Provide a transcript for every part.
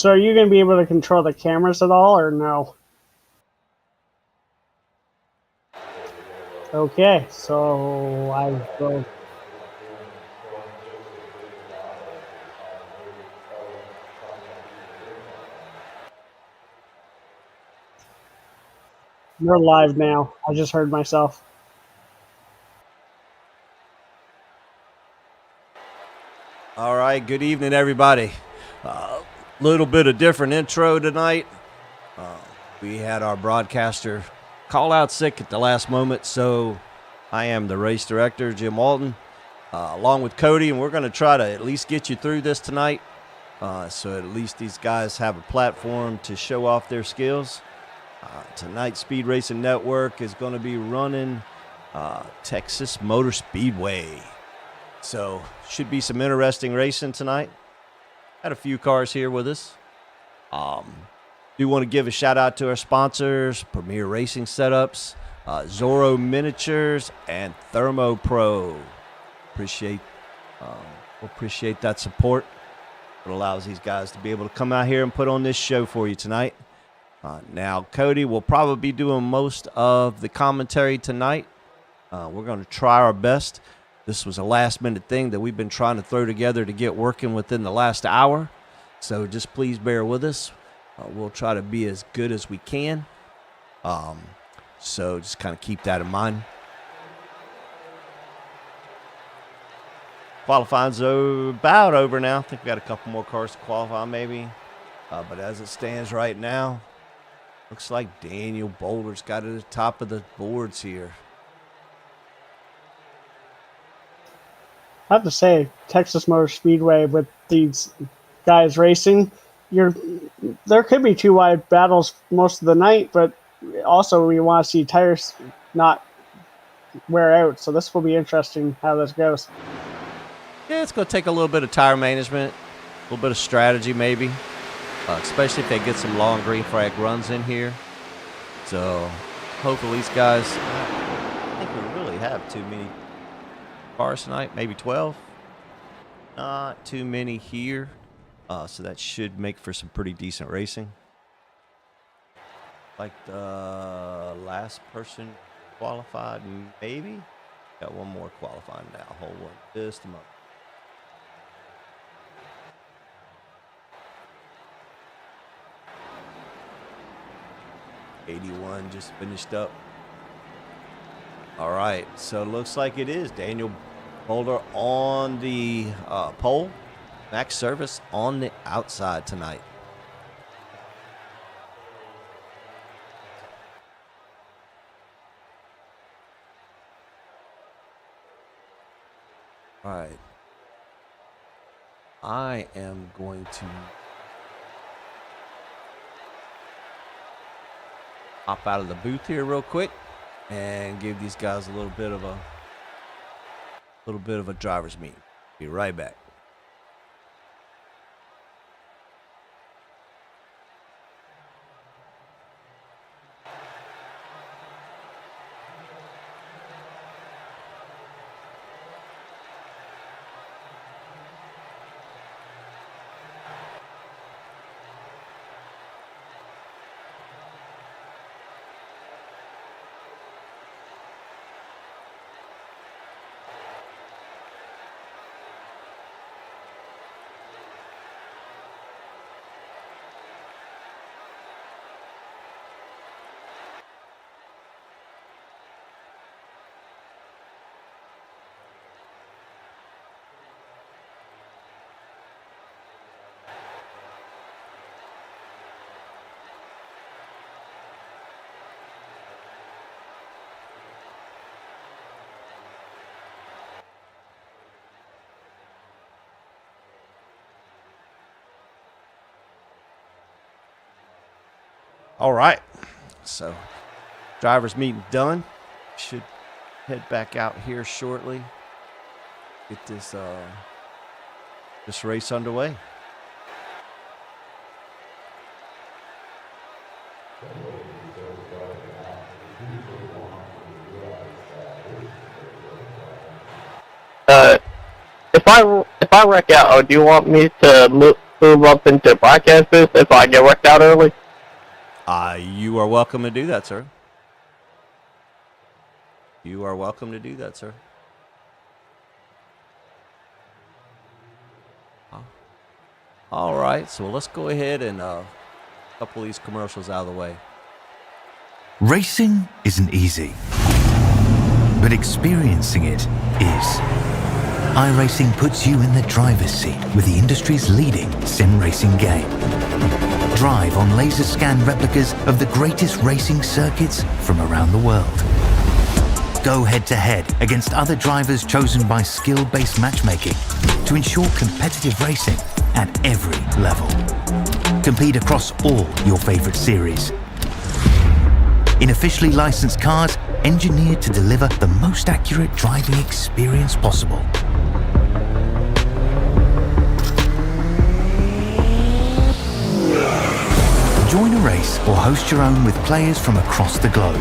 So are you going to be able to control the cameras at all, or no? Okay, so I will. We're live now. I just heard myself. All right, good evening, everybody. Little bit of different intro tonight. We had our broadcaster call out sick at the last moment, so I am the race director, Jim Walton, along with Cody, and we're going to try to at least get you through this tonight, so at least these guys have a platform to show off their skills. Tonight, Speed Racing Network is going to be running Texas Motor Speedway. So, should be some interesting racing tonight. Had a few cars here with us. Do want to give a shout out to our sponsors, Premier Racing Setups, Zorro Miniatures, and Thermo Pro. Appreciate that support. It allows these guys to be able to come out here and put on this show for you tonight. Now, Cody will probably be doing most of the commentary tonight. We're going to try our best. This was a last-minute thing that we've been trying to throw together to get working within the last hour. So just please bear with us. We'll try to be as good as we can. So just kind of keep that in mind. Qualifying's about over now. I think we got a couple more cars to qualify maybe. But as it stands right now, looks like Daniel Boulder's got it at the top of the boards here. I have to say, Texas Motor Speedway with these guys racing, there could be two wide battles most of the night, but also we want to see tires not wear out. So this will be interesting how this goes. Yeah, it's going to take a little bit of tire management, a little bit of strategy maybe, especially if they get some long green flag runs in here. So hopefully these guys, I think we really have too many cars tonight, maybe 12. Not too many here, so that should make for some pretty decent racing. Like the last person qualified, maybe. Got one more qualifying now. Hold on just a moment. '81 just finished up. All right, so it looks like it is Daniel Boulder on the pole. Max Service on the outside tonight. All right. I am going to hop out of the booth here real quick and give these guys a little bit of a driver's meeting. Be right back. All right, so driver's meeting done. Should head back out here shortly. Get this race underway. If I wreck out, do you want me to move up into broadcast booth if I get worked out early? You are welcome to do that, sir. You are welcome to do that, sir. All right, so let's go ahead and a couple of these commercials out of the way. Racing isn't easy, but experiencing it is. iRacing puts you in the driver's seat with the industry's leading sim racing game. Drive on laser scan replicas of the greatest racing circuits from around the world. Go head-to-head against other drivers chosen by skill-based matchmaking to ensure competitive racing at every level. Compete across all your favorite series. In officially licensed cars, engineered to deliver the most accurate driving experience possible. Join a race or host your own with players from across the globe.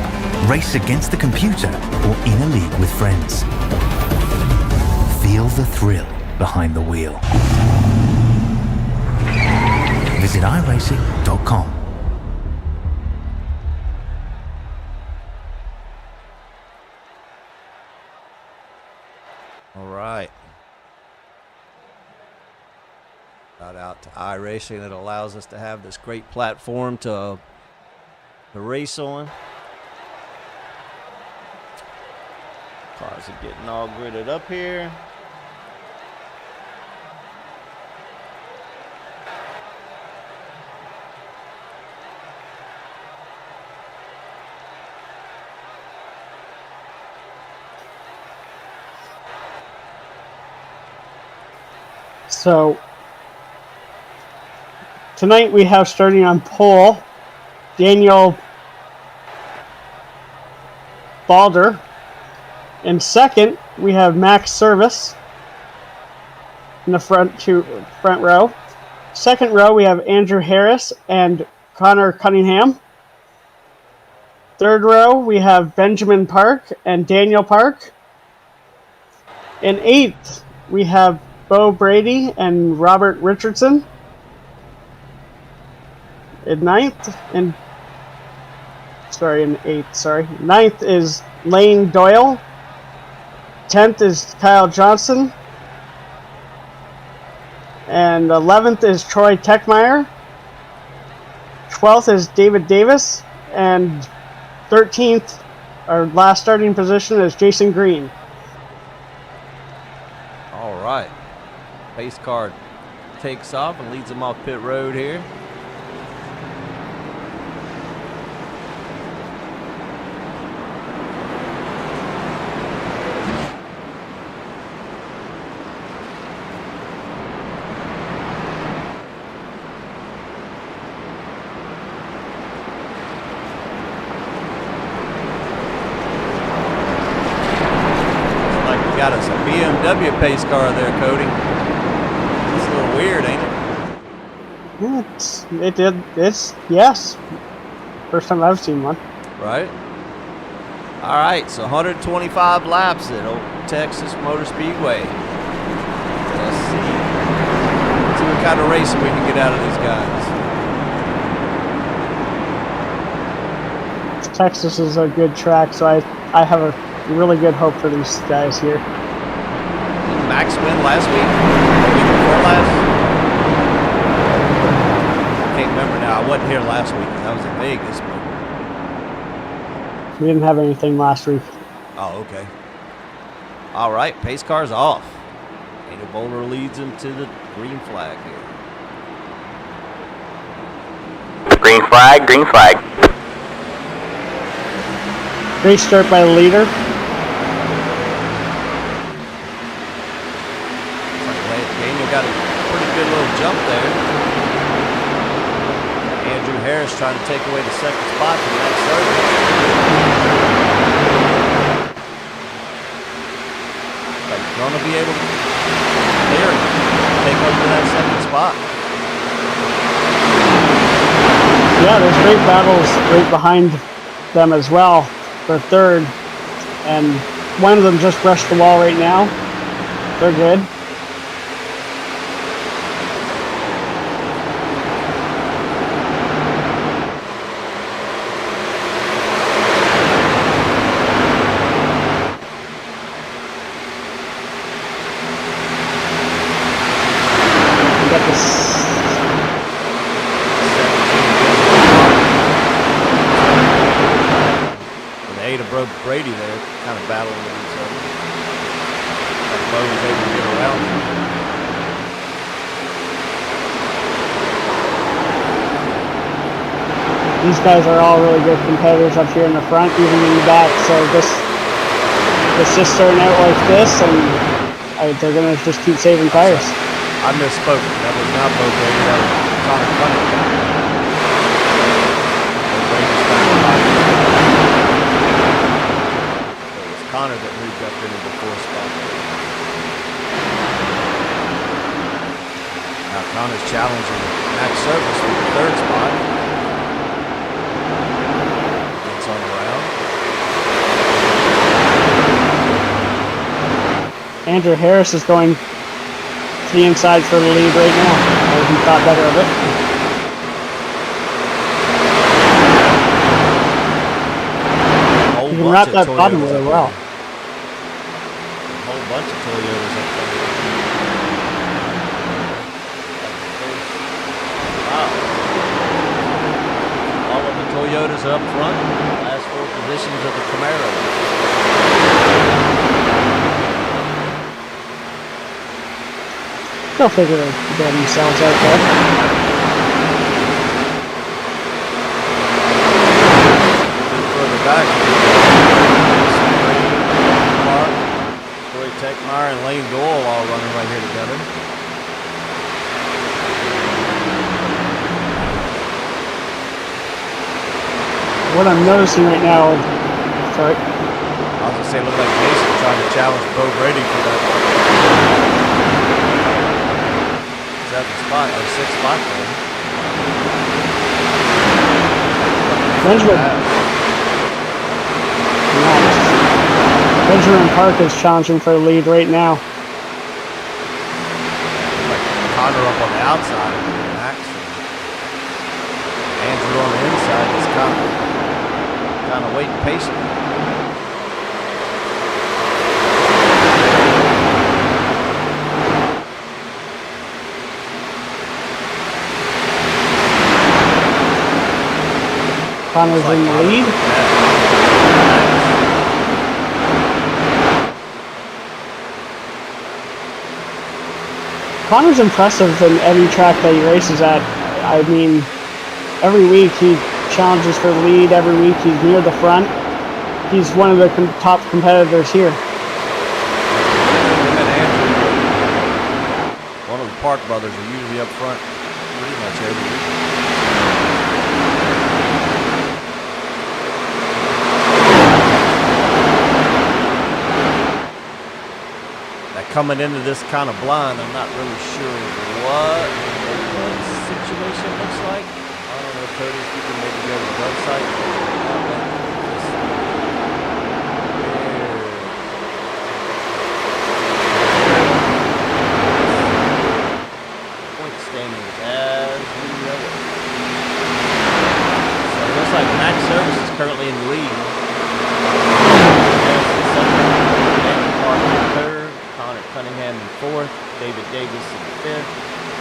Race against the computer or in a league with friends. Feel the thrill behind the wheel. Visit iRacing.com. All right. Shout out to iRacing that allows us to have this great platform to race on. Cars are getting all gridded up here. So tonight we have starting on pole Daniel Balder. In second, we have Max Service in the front row. Second row, we have Andrew Harris and Connor Cunningham. Third row, we have Benjamin Park and Daniel Park. In eighth, we have Bo Brady and Robert Richardson. In ninth is Lane Doyle. 10th is Kyle Johnson. And 11th is Troy Techmeyer. 12th is David Davis. And 13th, our last starting position, is Jason Green. All right. Pace car takes off and leads them off pit road here. Got us a BMW pace car there, Cody. It's a little weird, ain't it? It's yes. First time I've seen one. Right. All right, so 125 laps at Old Texas Motor Speedway. Let's see what kind of racing we can get out of these guys. Texas is a good track, so I have a really good hope for these guys here. Did Max win last week? The week before last? I can't remember now. I wasn't here last week. I was in Vegas. But... We didn't have anything last week. Oh, okay. All right, pace car's off. Daniel Bowler leads him to the green flag here. Green flag, green flag. Great start by the leader. Daniel got a pretty good little jump there. Andrew Harris trying to take away the second spot from Max Service. But gonna be able to clear it, take over that second spot. Yeah, there's great battles right behind them as well for third. And one of them just brushed the wall right now. They're good. And the 8 of Brady there, kind of battling with each other. And Bo was able to get around him. These guys are all really good competitors up here in the front, even in the back. So this just starting out like this, and they're gonna just keep saving tires. I misspoke. That was not Bo Brady. That was Connor Cunningham. Bo Brady's back behind. So it was Connor that moved up into the 4th spot. Now Connor's challenging Max Service for the 3rd spot. Gets on around. Andrew Harris is going to the inside for the lead right now. He thought better of it. You can wrap that bottom really well. A whole bunch of Toyotas up there. Wow. All of the Toyotas up front. Last 4 positions of the Camaro. They'll figure it out themselves out there. Further back, Corey Techmeyer and Lane Doyle all running right here together. What I'm noticing right now, sorry. I was gonna say, it looked like Jason trying to challenge Bo Brady for that 7th spot or 6th spot there. Benjamin Park is challenging for the lead right now. Like Connor up on the outside of Max. Andrew on the inside is kind of waiting patiently. Connor's in the lead. Connor's impressive in any track that he races at. I mean, every week he challenges for the lead. Every week he's near the front. He's one of the top competitors here. One of the Park brothers are usually up front pretty much every week. Coming into this kind of blind, I'm not really sure what the situation looks like. I don't know, Cody, if you can maybe go to the website. Point standings as we know it. So it looks like Max Service is currently in the lead. Cunningham in 4th, David Davis in 5th,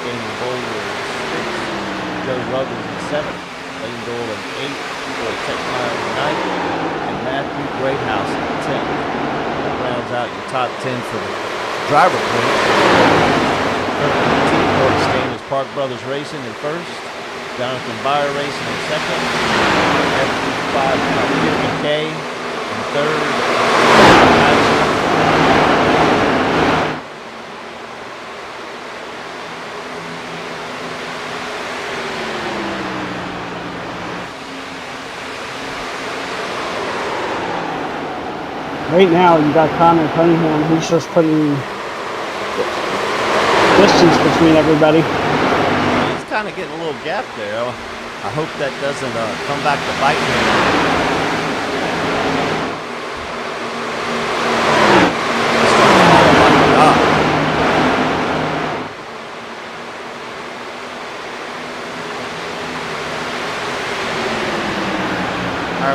Daniel Bowler in 6th, Joe Ruggles in 7th, Lane Doyle in 8th, Troy Techmeyer in 9th, and Matthew Greathouse in 10th. That rounds out your top 10 for the driver points. Team point standings, Park Brothers Racing in 1st, Jonathan Byer Racing in 2nd, F50K in 3rd, Right now, you got Connor Cunningham. He's just putting distance between everybody. He's kind of getting a little gap there. I hope that doesn't come back to bite him.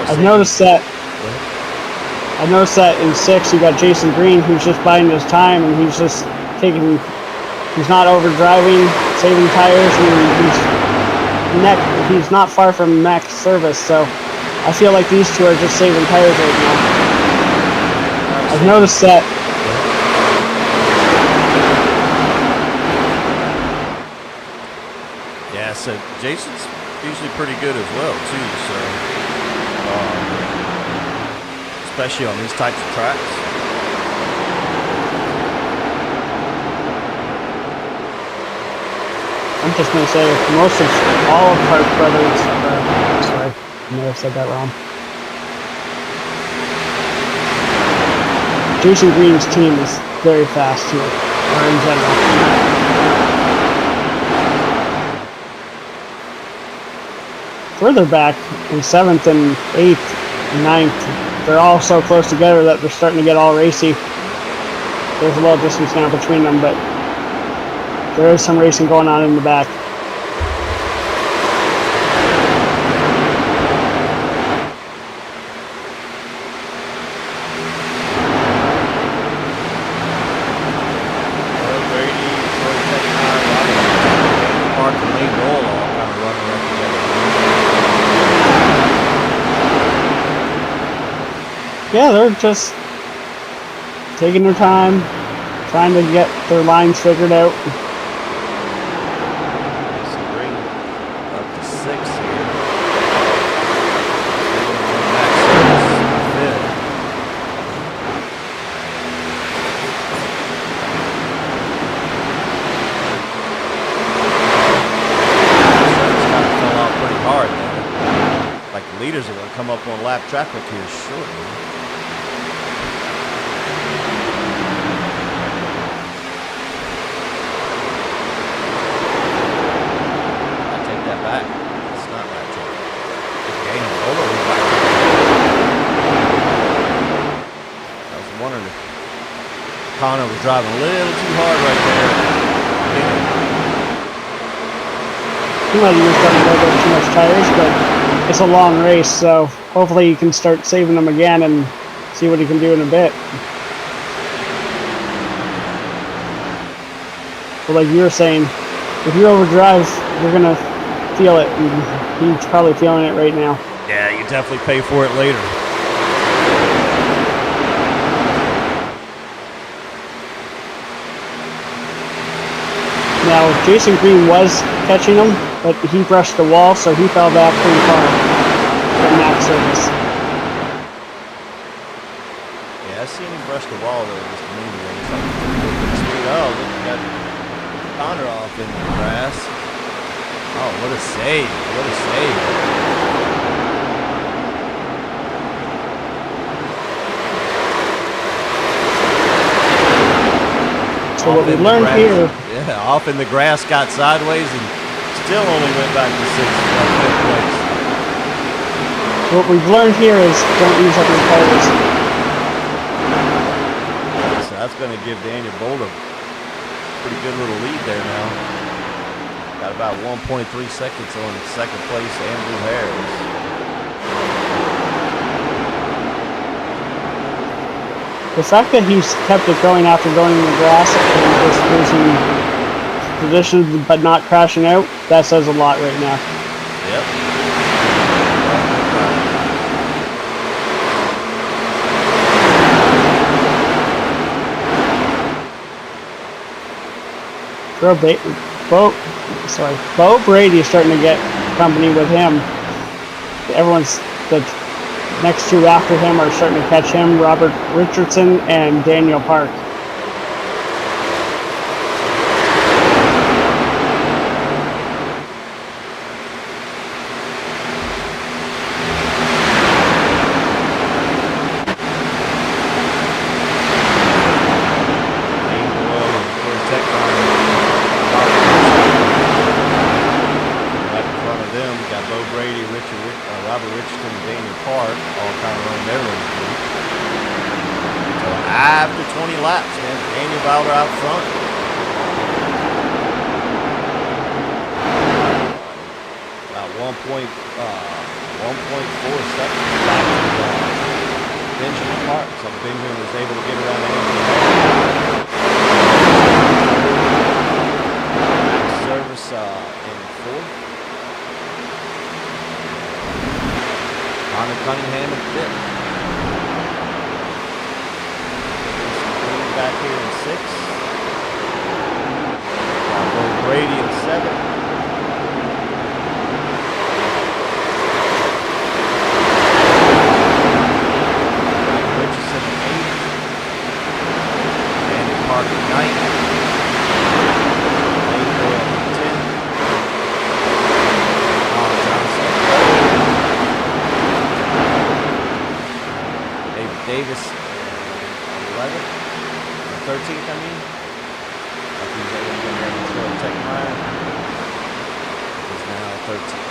I've noticed that in 6 you got Jason Green, who's just biding his time, and he's just taking He's not overdriving, saving tires, and he's not far from max service, so I feel like these two are just saving tires right now. I've noticed that. Yeah, so Jason's usually pretty good as well, too, so especially on these types of tracks. I'm just going to say most of all of Park Brothers, sorry, I may have said that wrong. Jason Green's team is very fast here, or in general. Further back in 7th and 8th and 9th, they're all so close together that they're starting to get all racy. There's a little distance now between them, but there is some racing going on in the back. Yeah, they're just taking their time, trying to get their lines figured out. Green up to 6 here. Fell out pretty hard there. Like the leaders are going to come up on lap traffic here shortly. Connor was driving a little too hard right there. He might have used up a little bit too much tires, but it's a long race, so hopefully he can start saving them again and see what he can do in a bit. But like you were saying, if you overdrive, you're going to feel it, and he's probably feeling it right now. Yeah, you definitely pay for it later. Now, Jason Green was catching him, but he brushed the wall, so he fell back pretty far from max service. Yeah, I seen him brush the wall there just a minute ago. Oh, look, we got Connor off in the grass. Oh, what a save. What a save. So what we learned here... Yeah, off in the grass, got sideways, and still only went back to 5th place. What we've learned here is don't use up your tires. So that's going to give Daniel Bolt a pretty good little lead there now. Got about 1.3 seconds on 2nd place, Andrew Harris. The fact that he's kept it going after going in the grass and just losing positions but not crashing out, that says a lot right now. Yep. Bo Brady is starting to get company with him. The next two after him are starting to catch him, Robert Richardson and Daniel Park. Robert Richardson and Daniel Park all kind of running their race group. So after 20 laps, man, Daniel Bowder out front. About 1.4 seconds back to Benjamin Park. So Benjamin was able to get around Andrew. Park at night. Davis, 11th, or 13th, I mean. He's able to get ready to throw a tech line. He's now 13th.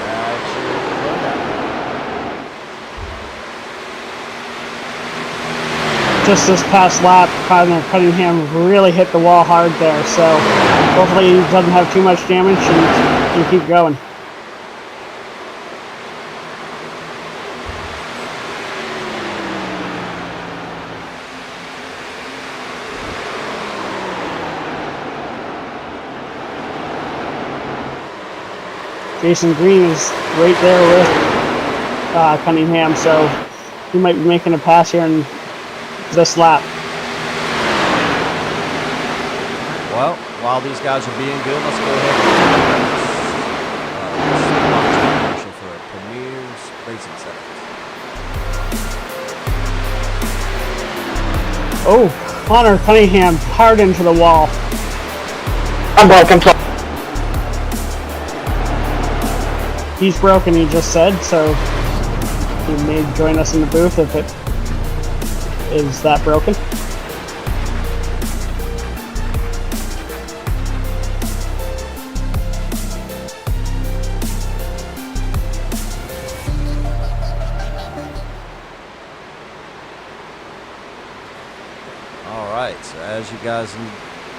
That sure is a rundown. Just this past lap, Connor Cunningham really hit the wall hard there, so hopefully he doesn't have too much damage and can keep going. Jason Green is right there with Cunningham, so he might be making a pass here in this lap. Well, while these guys are being good, let's go ahead and commercial for Premier's Racing Center. Oh, Connor Cunningham hard into the wall. I'm broken. He's broken, he just said, so he may join us in the booth if it is that broken. All right, so as you guys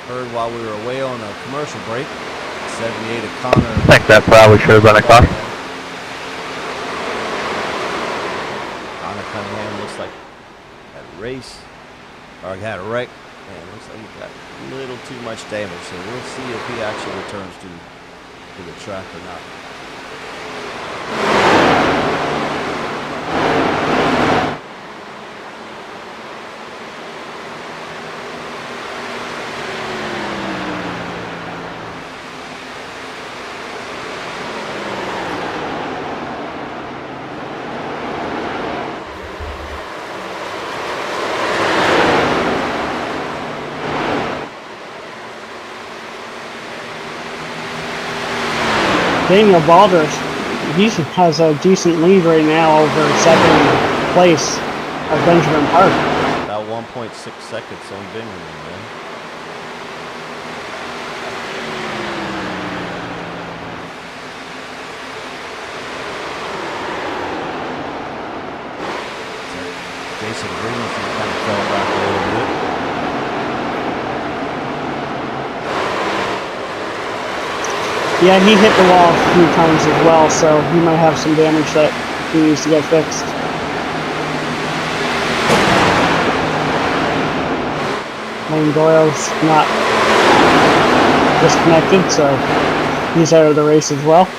heard while we were away on a commercial break, 78 of Connor. I think that probably should have been a car. Connor Cunningham looks like had a race, or had a wreck, and looks like he got a little too much damage, so we'll see if he actually returns to the track or not. Daniel Balders, he has a decent lead right now over second place of Benjamin Park. About 1.6 seconds on Benjamin, man. Jason Green kind of fell back a little bit. Yeah, he hit the wall a few times as well, so he might have some damage that he needs to get fixed. Lane Doyle's not disconnected, so he's out of the race as well.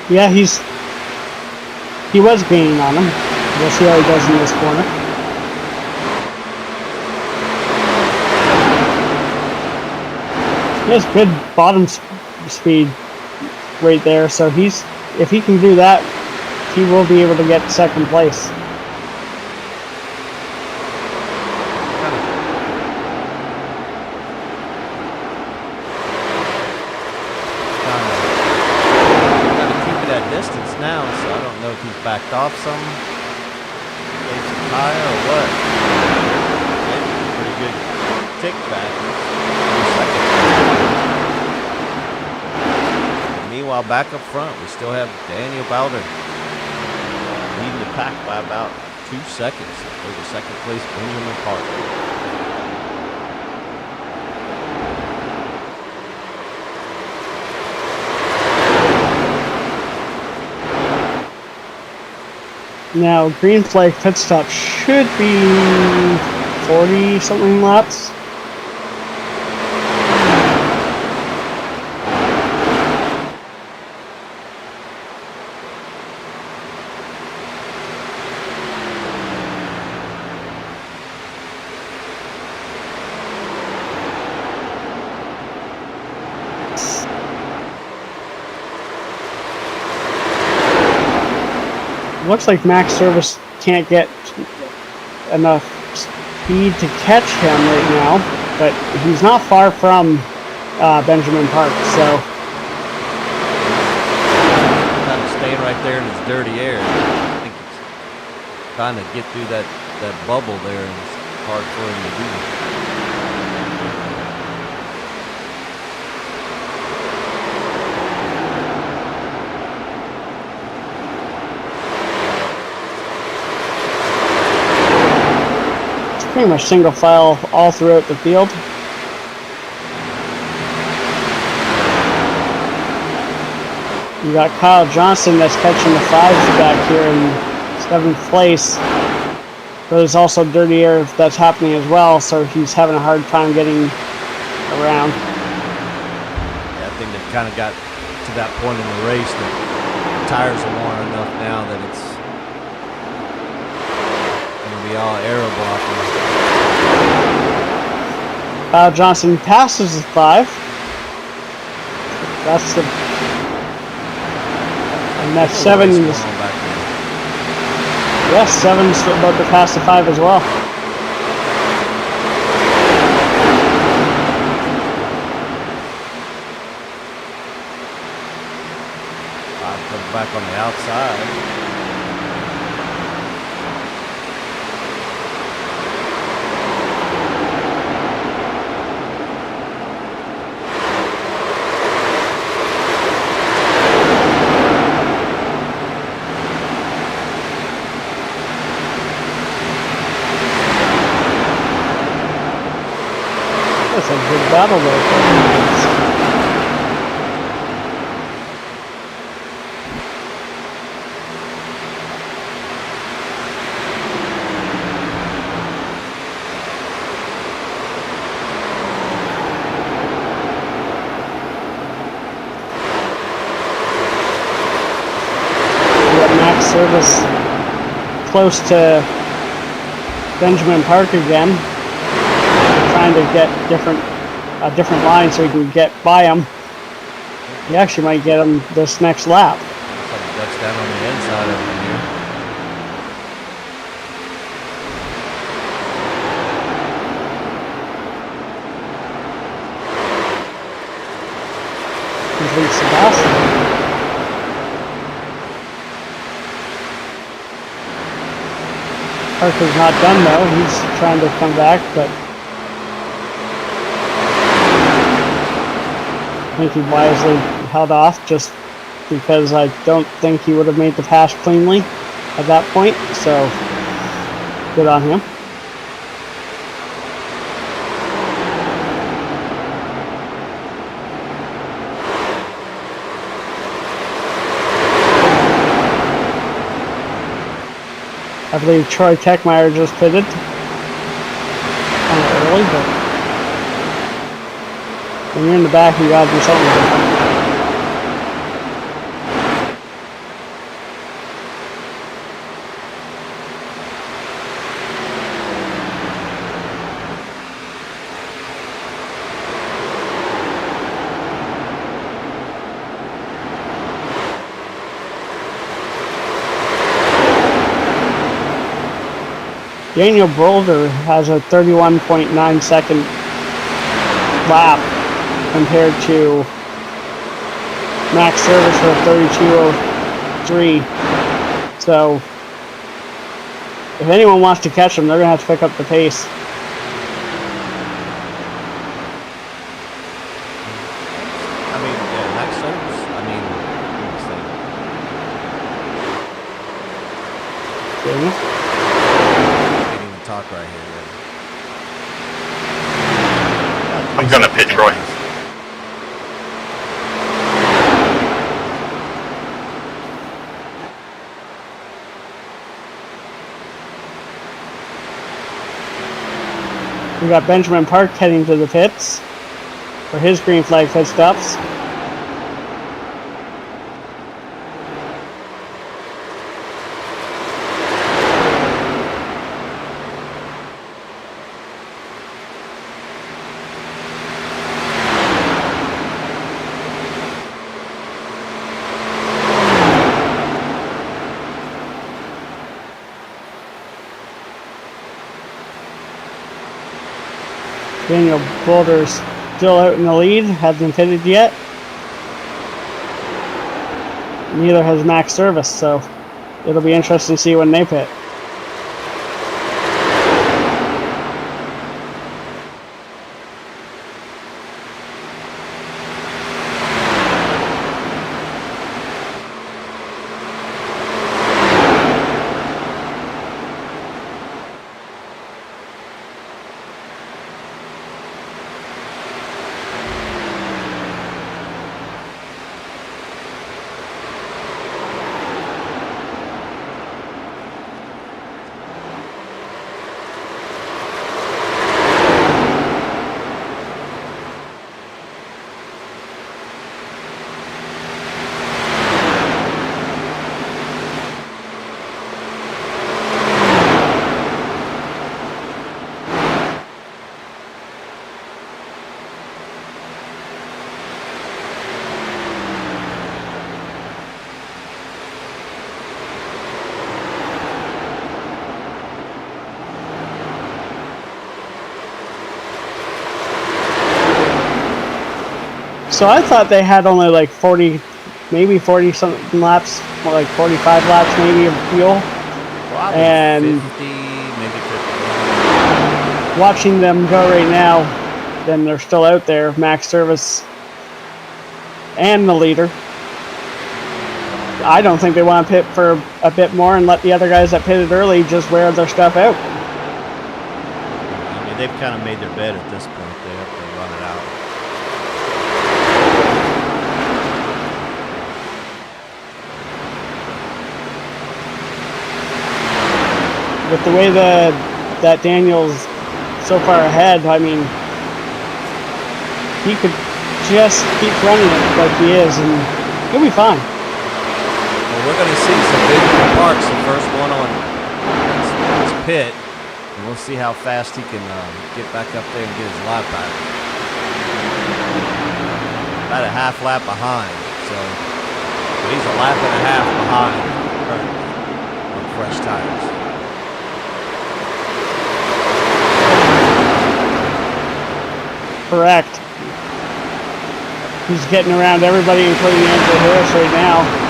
Yeah, he was gaining on him. We'll see how he does in this corner. He has good bottom speed right there, so if he can do that, he will be able to get second place. backed off some? Ate some tire or what? Pretty good tick back. Meanwhile, back up front, we still have Daniel Bowder leading the pack by about 2 seconds over second place Benjamin Park. Now, green flag pit stop should be 40-something laps. Looks like Max Service can't get enough speed to catch him right now, but he's not far from Benjamin Park, so kind of staying right there in his dirty air. I think it's trying to get through that bubble there, and it's hard for him to do. pretty much single file all throughout the field. You got Kyle Johnson that's catching the fives back here in 7th place. But there's also dirty air that's happening as well, so he's having a hard time getting around. Yeah, I think they've kind of got to that point in the race that the tires are worn enough now that it's going to be all aero blocking. Kyle Johnson passes the 5. That's the... And that's 7 is... Yes, 7's about to pass the 5 as well. 5 comes back on the outside. That's a good battle there. We got Max Service close to Benjamin Park again. Trying to get a different line so he can get by him. He actually might get him this next lap. Looks like he ducks down on the inside of him here. Complete Sebastian. Parker's not done though. He's trying to come back, but I think he wisely held off just because I don't think he would have made the pass cleanly at that point, so good on him. I believe Troy Techmeyer just pitted. Kind of early, but when you're in the back, you gotta do something different. Daniel Boulder has a 31.9 second lap compared to Max Service for 32.03. So if anyone wants to catch them, they're going to have to pick up the pace. I mean, yeah, Max Service. I mean, Daniel? I can't even talk right here. I'm gonna pitch Roy. We got Benjamin Park heading to the pits for his green flag pit stops. Daniel Boulder's still out in the lead, hasn't pitted yet. Neither has Max Service, so it'll be interesting to see when they pit. So I thought they had only like 40, maybe 40 something laps, more like 45 laps maybe of fuel. Probably And 50, maybe 50. Watching them go right now, then they're still out there, Max Service and the leader. I don't think they want to pit for a bit more and let the other guys that pitted early just wear their stuff out. I mean, they've kind of made their bed at this point. They have to run it out. With the way that Daniel's so far ahead, I mean, he could just keep running it like he is, and he'll be fine. Well, we're going to see some big parks. The first one on his pit, and we'll see how fast he can get back up there and get his lap back. About a half lap behind, so he's a lap and a half behind currently on fresh tires. Correct. He's getting around everybody, including Andrew Harris right now.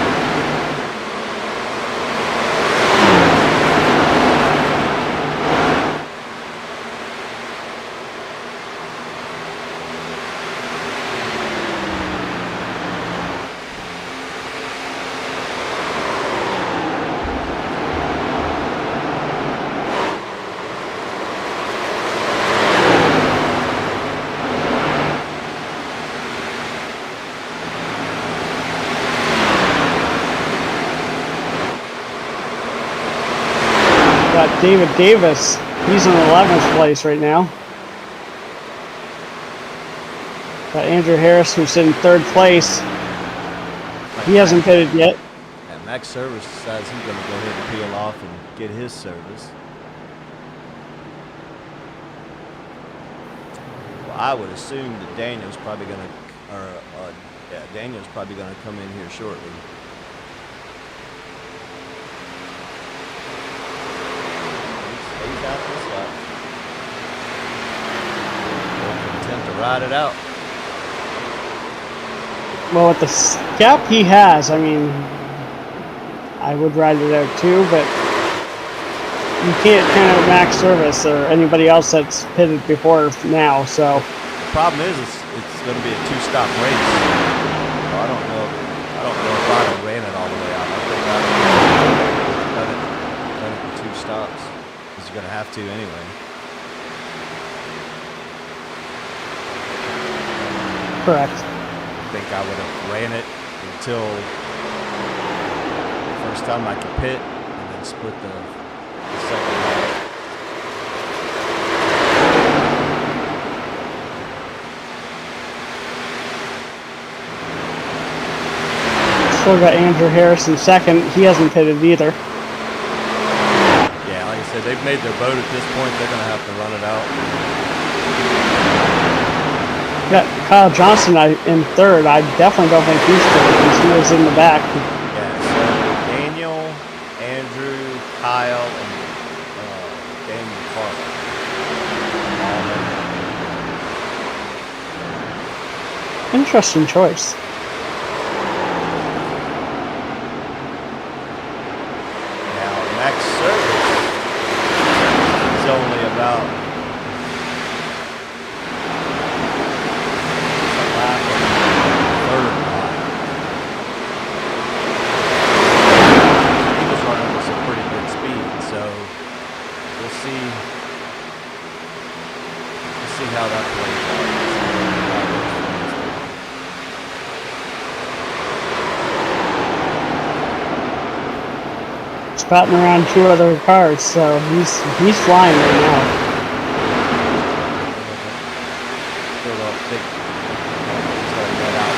Got David Davis. He's in 11th place right now. Got Andrew Harris, who's in 3rd place. He hasn't pitted yet. And Max Service decides he's going to go ahead and peel off and get his service. Well, I would assume that Daniel's probably going to, Daniel's probably going to come in here shortly. He's out this lap. He'll attempt to ride it out. Well, with the gap he has, I mean, I would ride it out too, but you can't count out Max Service or anybody else that's pitted before now. So The problem is it's going to be a 2-stop race. So I don't know if I'd have ran it all the way out. I think I'd have done it in 2 stops because you're going to have to anyway. correct. I think I would have ran it until the first time I could pit and then split the second half. Still got Andrew Harris in second. He hasn't pitted either. Yeah, like I said, they've made their boat at this point. They're going to have to run it out. Got Kyle Johnson in third. I definitely don't think he's pitted because he was in the back. Yeah, so Daniel, Andrew, Kyle, and Daniel Clark. Interesting choice. Now, Max Service is only about a lap and a third behind. He was running with some pretty good speed, so we'll see how that plays out. Spotting around 2 other cars, so he's flying right now. Still don't think he's going to get out.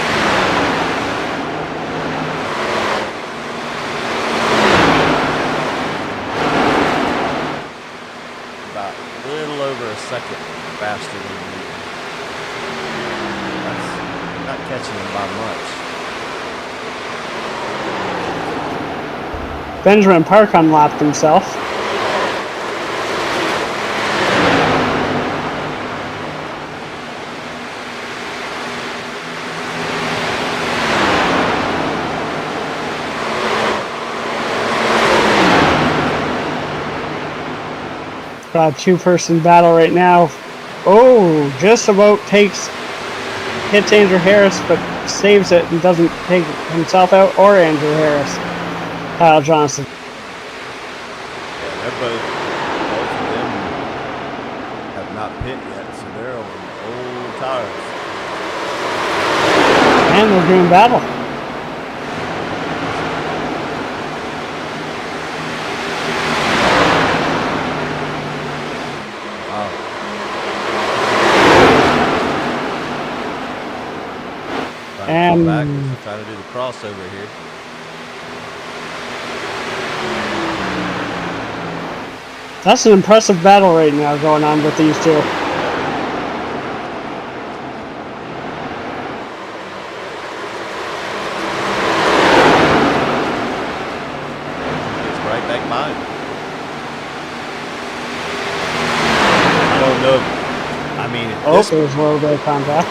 About a little over a second faster than the leader. That's not catching him by much. Benjamin Park unlapped himself. Got a 2-person battle right now. Oh, just about hits Andrew Harris, but saves it and doesn't take himself out or Andrew Harris. Kyle Johnson. Yeah, they're both of them have not pit yet, so they're on old tires. And they're doing battle. Wow. Trying to come back, trying to do the crossover here. That's an impressive battle right now going on with these two. It's right back behind. I don't know. I mean, There's a little bit of contact.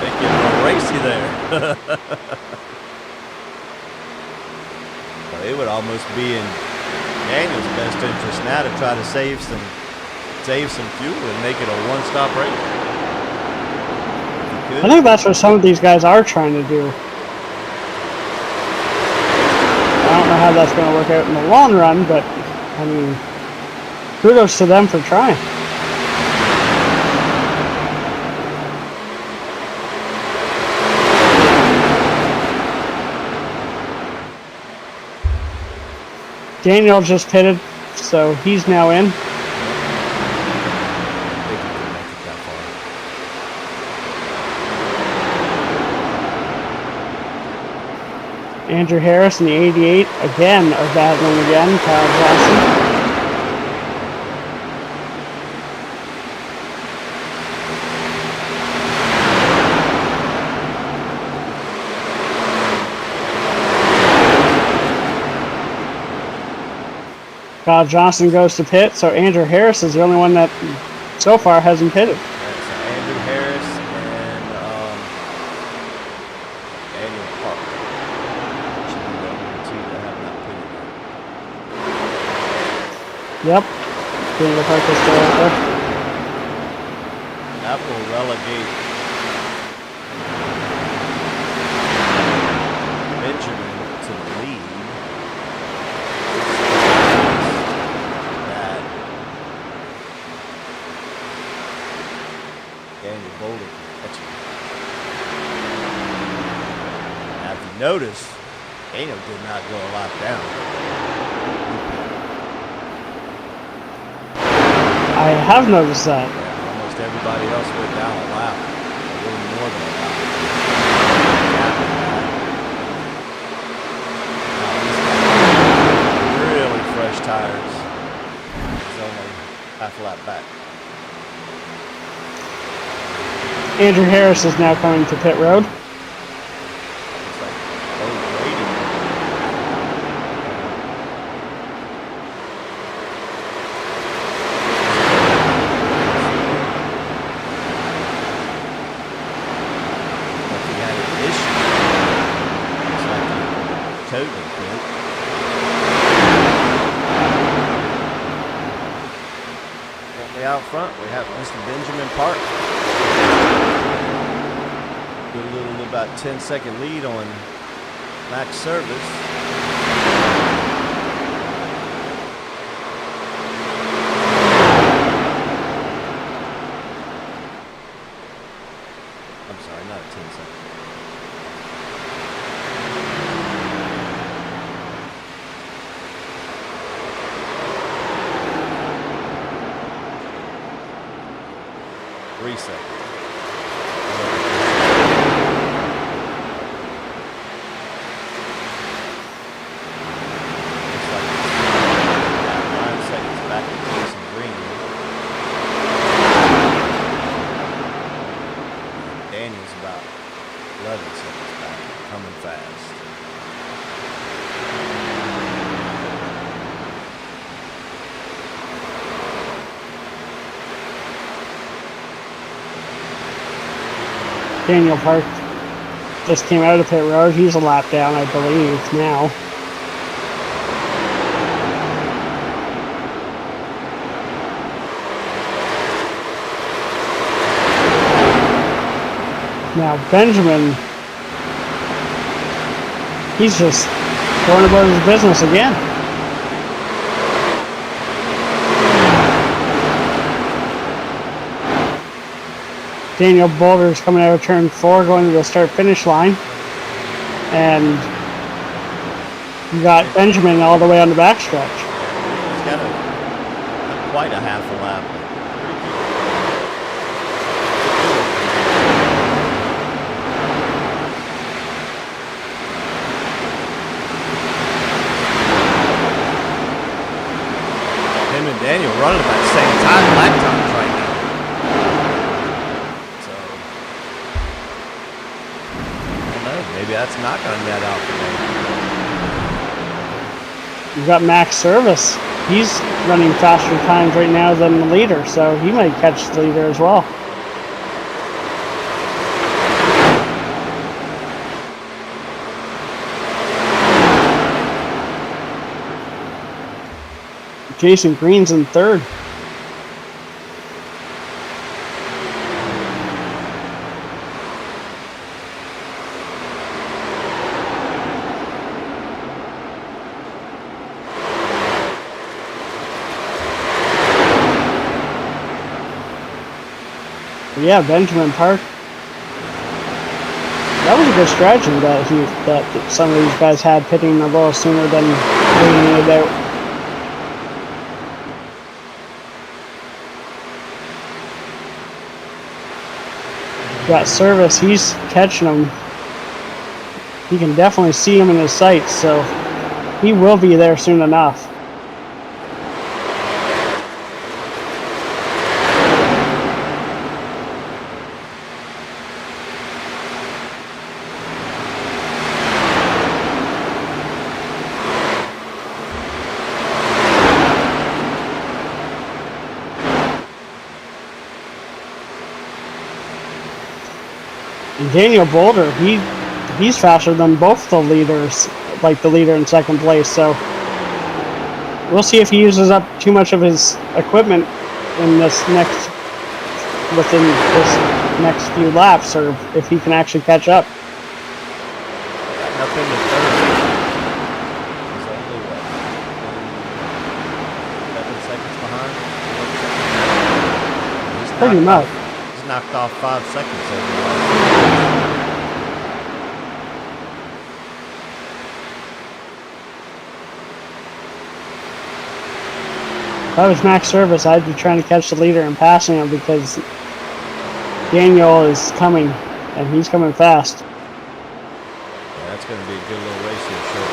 They get a little racy there. Well, it would almost be in Daniel's best interest now to try to save some fuel and make it a one-stop race. I think that's what some of these guys are trying to do. I don't know how that's going to work out in the long run, but I mean, kudos to them for trying. Daniel just pitted, so he's now in. Andrew Harris and the 88 again are battling again. Kyle Johnson. Kyle Johnson goes to pit, so Andrew Harris is the only one that so far hasn't pitted. Right, so Andrew Harris and Daniel Clark. Yep. Daniel Park is still out there. That will relegate Benjamin to the lead. That Daniel Boulder can catch him. Now, if you notice, Daniel did not go a lot down. I have noticed that. Yeah, almost everybody else went down a lap, a little more than a lap. Really fresh tires. He's only half a lap back. Andrew Harris is now coming to pit road. Looks like Brady. If he had an issue, looks like he towed the pit. Currently out front, we have Mr. Benjamin Park. Good little about 10-second lead on Max Service. I'm sorry, not a 10-second. Reset. Daniel's about 11 seconds back, coming fast. Daniel Park just came out of pit road. He's a lap down, I believe, now. Now Benjamin, he's just going about his business again. Daniel Boulder's coming out of turn 4, going to the start-finish line. And you got Benjamin all the way on the backstretch. He's got quite a half a lap. Him and Daniel running about the same time lap times right now. So, I don't know. Maybe that's not going to net out for them. You've got Max Service. He's running faster times right now than the leader, so he might catch the leader as well. Jason Green's in third. But yeah, Benjamin Park. That was a good strategy that some of these guys had, pitting a little sooner than waiting it out. Got Service, he's catching him. He can definitely see him in his sights, so he will be there soon enough. Daniel Boulder, he's faster than both the leaders, like the leader in second place. So we'll see if he uses up too much of his equipment in within this next few laps, or if he can actually catch up. Up into third. He's only, what, 7 seconds behind? Pretty much. He's knocked off 5 seconds over the last. If I was Max Service, I'd be trying to catch the leader and passing him, because Daniel is coming, and he's coming fast. Yeah, that's going to be a good little race here, sure.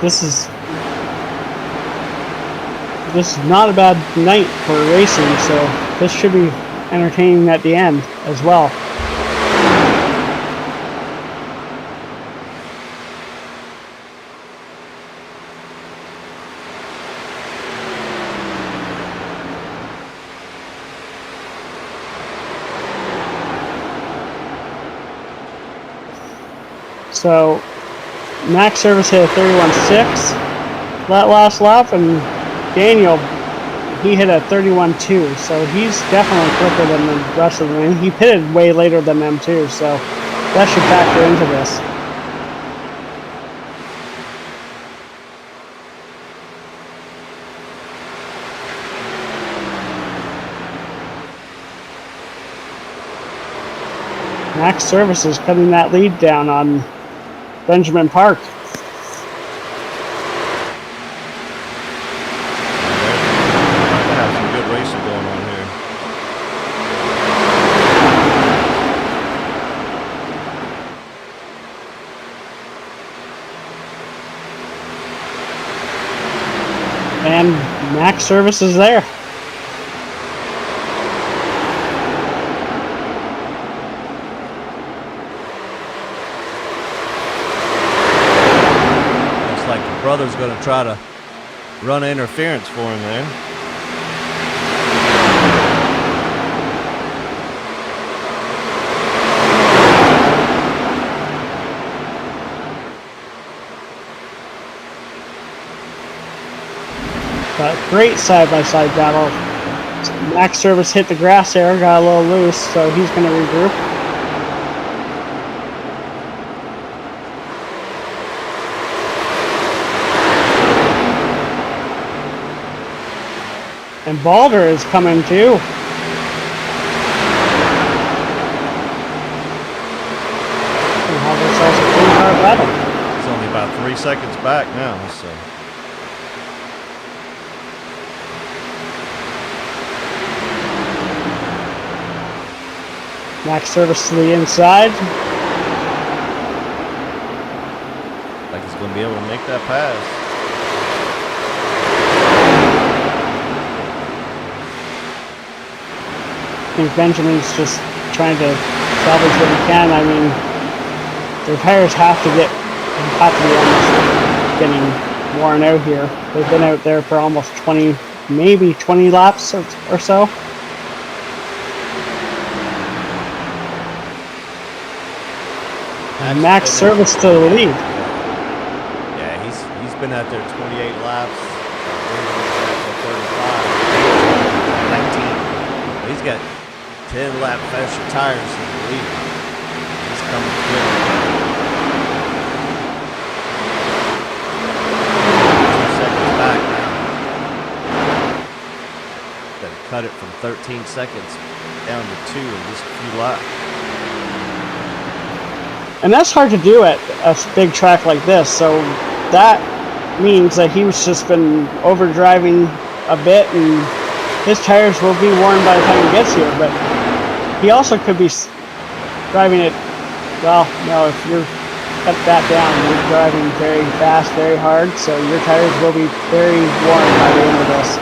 This is not a bad night for racing, so this should be entertaining at the end as well. So Max Service hit a 31.6 that last lap, and Daniel, he hit a 31.2, so he's definitely quicker than the rest of them. And he pitted way later than them too, so that should factor into this. Max Service is cutting that lead down on Benjamin Park. Might have some good racing going on here. And Max Service is there. Brother's going to try to run interference for him there. But great side-by-side battle. Max Service hit the grass there, got a little loose, so he's going to regroup. And Balder is coming too. And have ourselves a three-car battle. It's only about 3 seconds back now, so. Max Service to the inside. Like he's going to be able to make that pass. I think Benjamin's just trying to salvage what he can. I mean, their tires have to be almost getting worn out here. They've been out there for almost 20, maybe 20 laps or so. And Max Service to the lead. Yeah, he's been out there 28 laps. 35, 19. He's got 10 lap faster tires than the lead. He's coming quick. 2 seconds back now. Got to cut it from 13 seconds down to 2 in just a few laps. And that's hard to do at a big track like this. So that means that he's just been overdriving a bit, and his tires will be worn by the time he gets here. But he also could be driving it, well, no, if you're cut that down. You're driving very fast, very hard, so your tires will be very warm by the end of this.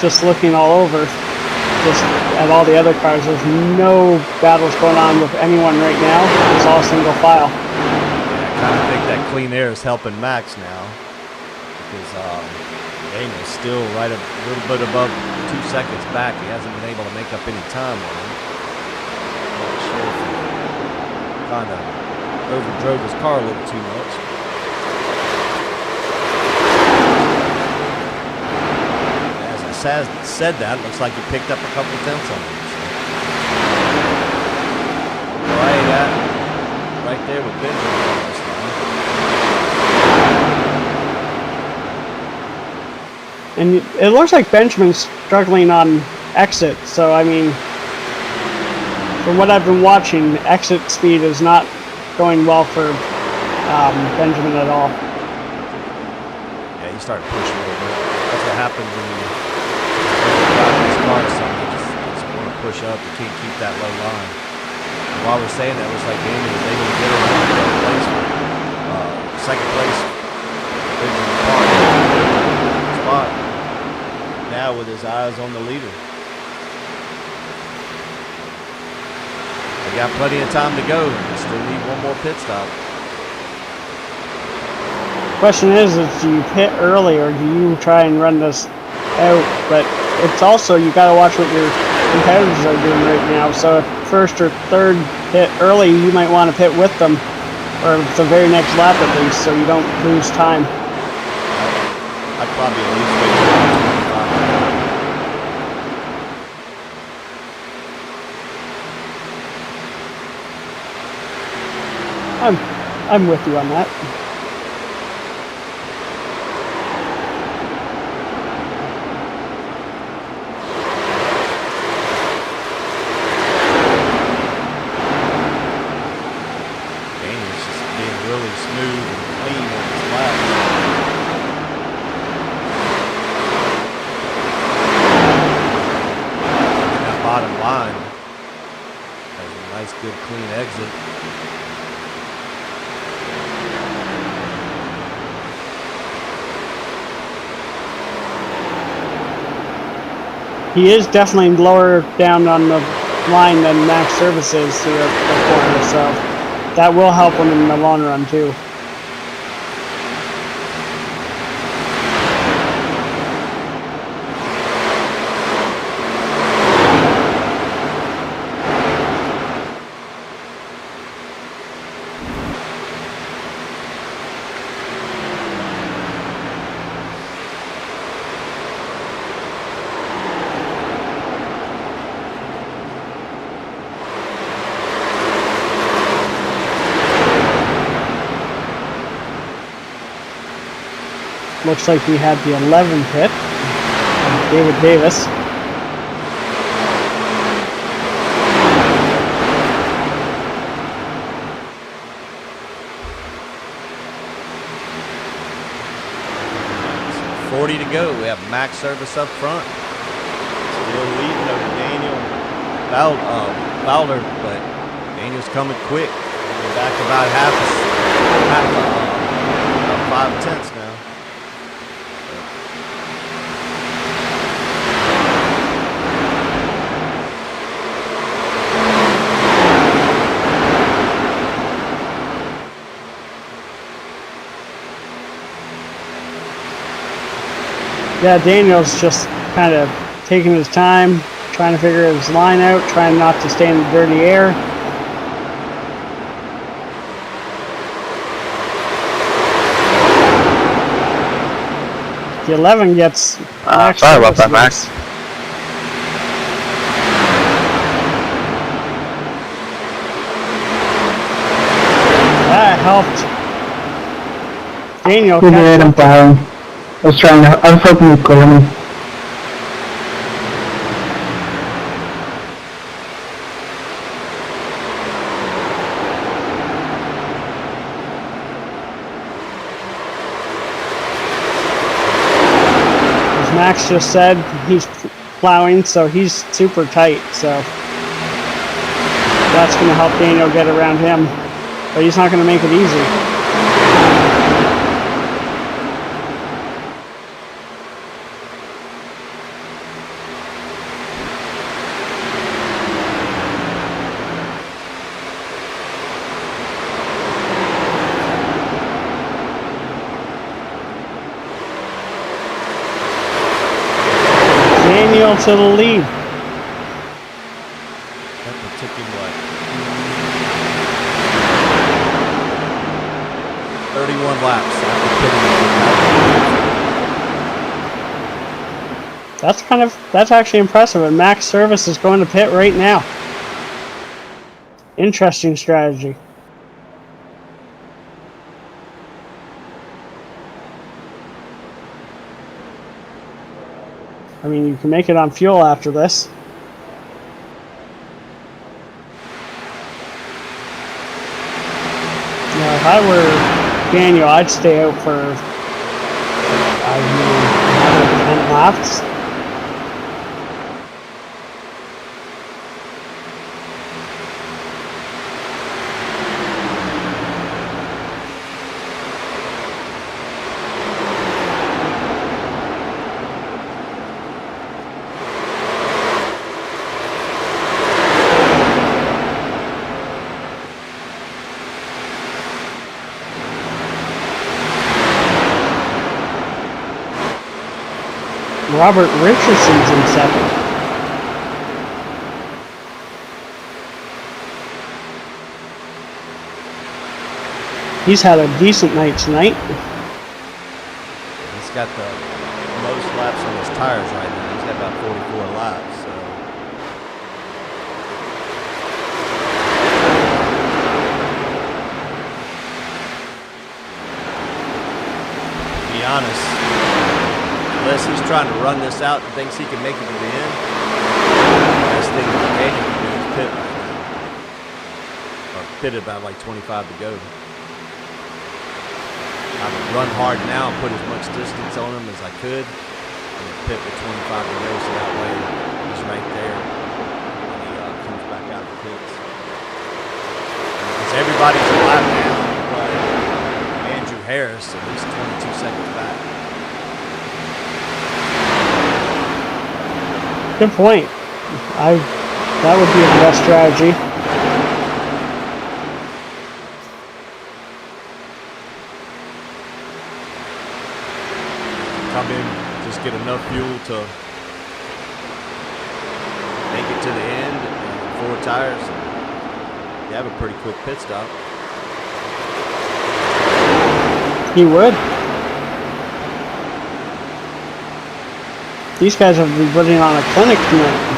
Just looking all over, just at all the other cars, there's no battles going on with anyone right now. It's all single file. Yeah, I kind of think that clean air is helping Max now, because Daniel's still right a little bit above 2 seconds back. He hasn't been able to make up any time on him. Not sure if he kind of overdrove his car a little too much. Has said that, looks like he picked up a couple tenths on him. So. Right there with Benjamin this time. And it looks like Benjamin's struggling on exit, so I mean, from what I've been watching, exit speed is not going well for Benjamin at all. Yeah, he started pushing a little bit. That's what happens when you these cars, so they just want to push up. You can't keep that low line. And while we're saying that, it was like Daniel was able to get around third place, second place, spot. Now with his eyes on the leader. They got plenty of time to go. They still need one more pit stop. Question is do you pit early or do you try and run this out? But it's also, you got to watch what your competitors are doing right now. So if first or third pit early, you might want to pit with them, or the very next lap at least, so you don't lose time. I'd probably at least wait till 25. I'm with you on that. Good clean exit. He is definitely lower down on the line than Max Service is to the corner, so that will help him in the long run too. Looks like we had the 11 pit, David Davis. So 40 to go. We have Max Service up front. Still leading over Daniel Fowler, but Daniel's coming quick. We're back about half 5 tenths now. Yeah, Daniel's just kind of taking his time, trying to figure his line out, trying not to stay in the dirty air. The 11 gets sorry about that, Max. That helped Daniel. You did, I'm fine. I was hoping you'd clear me. Max just said he's plowing, so he's super tight. So that's going to help Daniel get around him, but he's not going to make it easy. Daniel to the lead. That particular 31 laps. That's actually impressive. And Max Service is going to pit right now. Interesting strategy. I mean, you can make it on fuel after this. Now, if I were Daniel, I'd stay out for, another 10 laps. Robert Richardson's in second. He's had a decent night tonight. He's got the most laps on his tires right now. He's got about 44 laps. So. To be honest, unless he's trying to run this out and thinks he can make it to the end, the best thing that Daniel can do is pit right now. Or pit about like 25 to go. I would run hard now and put as much distance on him as I could. And pit with 25 to go, so that way he's right there when he comes back out of the pits. Because everybody's a lap now, but Andrew Harris, at least 22 seconds back. Good point. That would be the best strategy. Come in, just get enough fuel to make it to the end, and 4 tires, and you have a pretty quick pit stop. He would. These guys have been putting on a clinic tonight.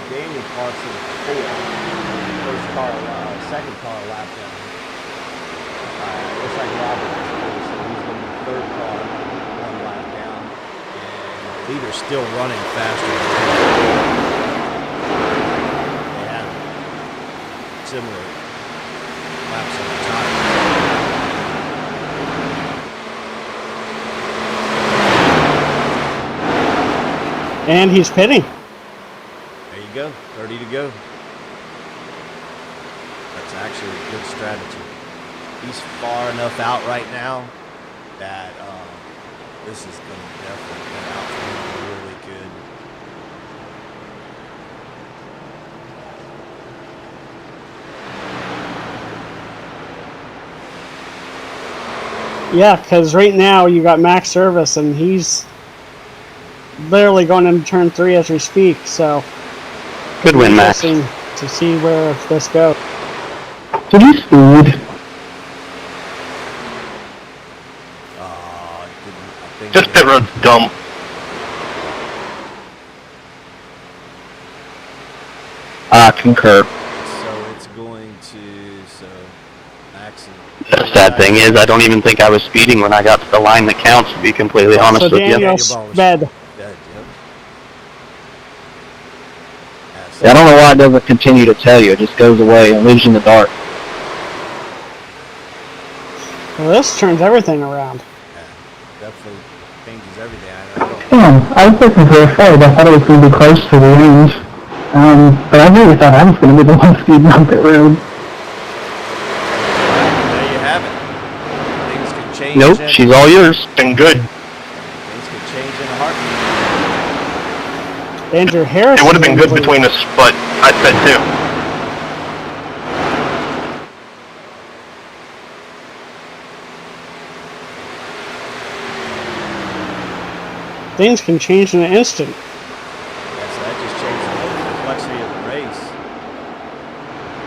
Daniel Carson, 4th car, second car lap down. Looks like Robert is 4th, so he's going to be 3rd car, 1 lap down. And the leader's still running faster than they have similar laps on the tires. And he's pitting. There you go, 30 to go. That's actually a good strategy. He's far enough out right now that this is going to definitely get out for him really good. Yeah, because right now you got Max Service, and he's literally going into turn 3 as we speak. So Good win, Max. to see where this goes. Did you food? I think Just pit road's dumb. Concur. so. It's going to Max and The sad thing is, I don't even think I was speeding when I got to the line that counts, to be completely honest So with you. Daniel sped. Dead, yep. As I don't know why it doesn't continue to tell you. It just goes away and leaves you in the dark. Well, this turns everything around. Yeah, definitely changes everything. I don't. Damn, I was looking for a fight. I thought it was going to be close to the range. But I really thought I was going to be the one speeding up that road. There you have it. Things can change. Nope, she's all yours. Been good. Things can change in a heartbeat. Andrew Harris. It would have been good between us, but I said too. Things can change in an instant. Yes, that just changed the whole complexity of the race.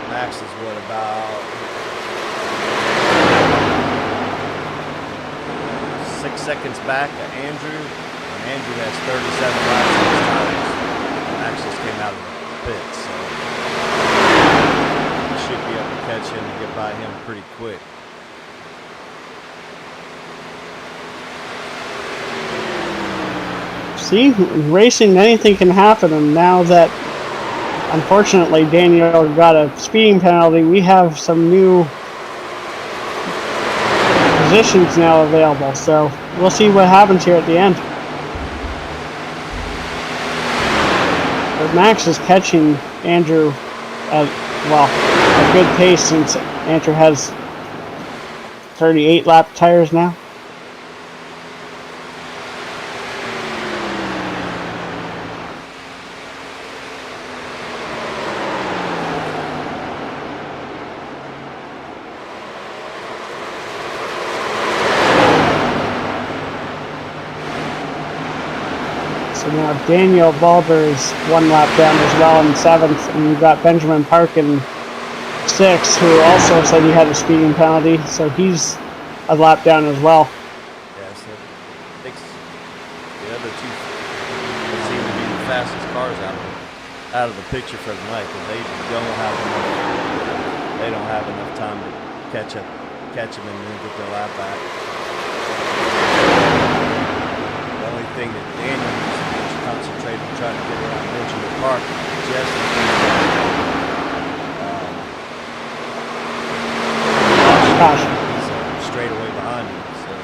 Max is what, about 6 seconds back to Andrew, and Andrew has 37 laps on his tires. Max just came out of the pit, so he should be able to catch him and get by him pretty quick. See, in racing, anything can happen, and now that, unfortunately, Daniel got a speeding penalty, we have some new positions now available, so we'll see what happens here at the end. But Max is catching Andrew at, well, a good pace since Andrew has 38 lap tires now. So now Daniel Balber is 1 lap down as well in 7th, and you've got Benjamin Park in 6th, who also said he had a speeding penalty, so he's a lap down as well. Yeah, so I think the other two seem to be the fastest cars out of the picture for the night, but they don't have enough time to catch them and then get their lap back. The only thing that Daniel was concentrated on trying to get around Benjamin Park, just he's straight away behind him. So.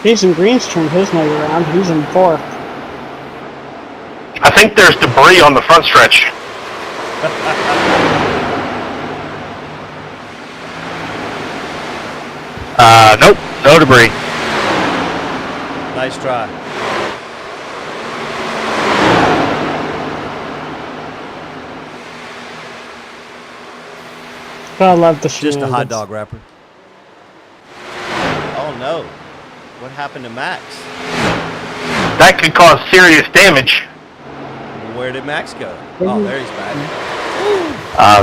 Jason Green's turned his night around. He's in 4th. I think there's debris on the front stretch. Nope, no debris. Nice try. Gotta love the Just shenanigans. a hot dog wrapper. Oh no. What happened to Max? That could cause serious damage. Where did Max go? Oh, there he's back.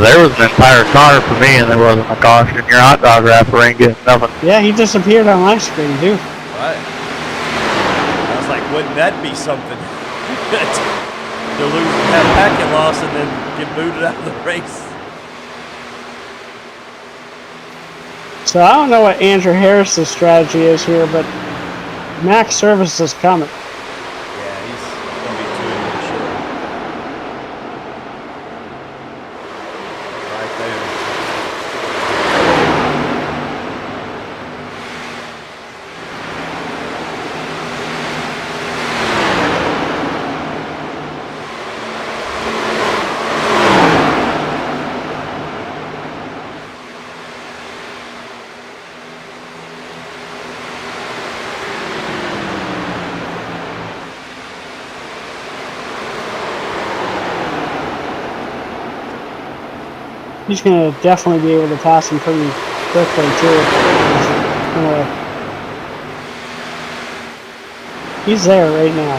There was an entire car for me, and there wasn't a caution. Your hot dog wrapper ain't getting nothing. Yeah, he disappeared on my screen, too. Right. I was like, wouldn't that be something? To lose, have packet loss, and then get booted out of the race. So I don't know what Andrew Harris's strategy is here, but Max Service is coming. Yeah, he's going to be 2 minutes short. Right there. He's going to definitely be able to pass him pretty quickly, too. He's there right now.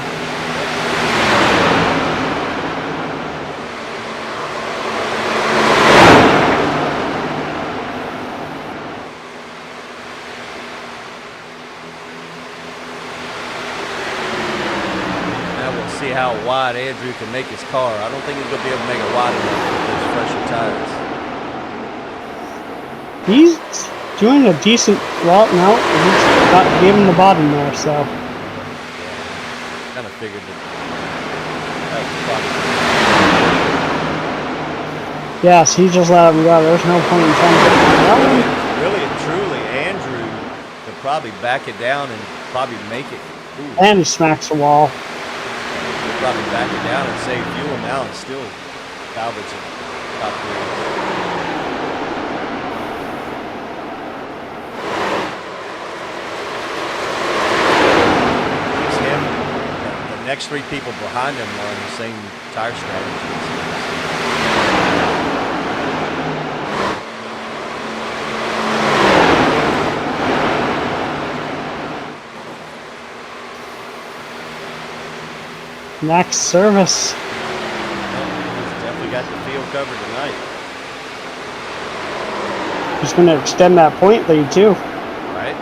Now we'll see how wide Andrew can make his car. I don't think he's going to be able to make it wide enough with those fresher tires. doing a decent. Well, no, he's not giving the bottom there. So Kind of figured that. yes, he just let him go. There's no point in trying to get him out. Really and truly, Andrew could probably back it down and probably make it. Ooh. And he smacks the wall. Could probably back it down and save fuel now and still salvage it. Top three. The next three people behind him are on the same tire strategy. Next service. He's definitely got the field covered tonight. He's going to extend that point lead too. Right?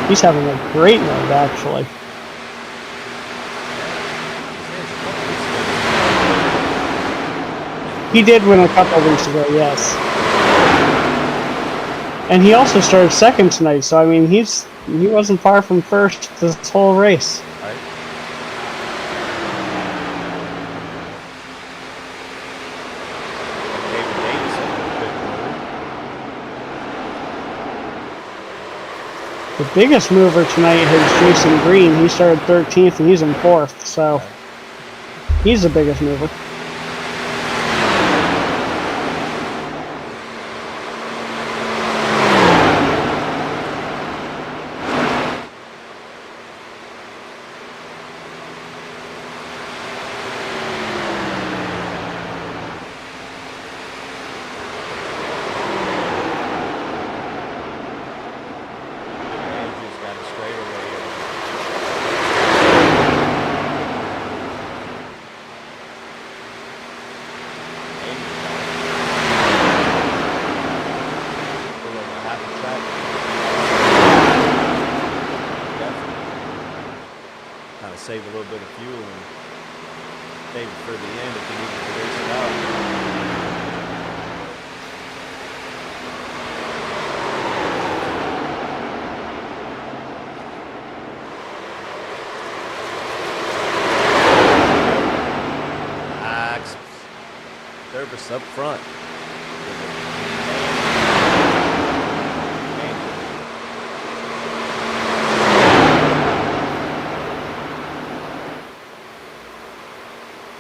He's having a great night, actually. He did win a couple weeks ago, yes. And he also started second tonight, so I mean, he wasn't far from first this whole race. Right? David Davis on the pit road. The biggest mover tonight is Jason Green. He started 13th and he's in 4th, so he's the biggest mover. Andrew's got a straightaway. Half a track. Kind of save a little bit of fuel and save it for the end if you need to race it out. Service up front.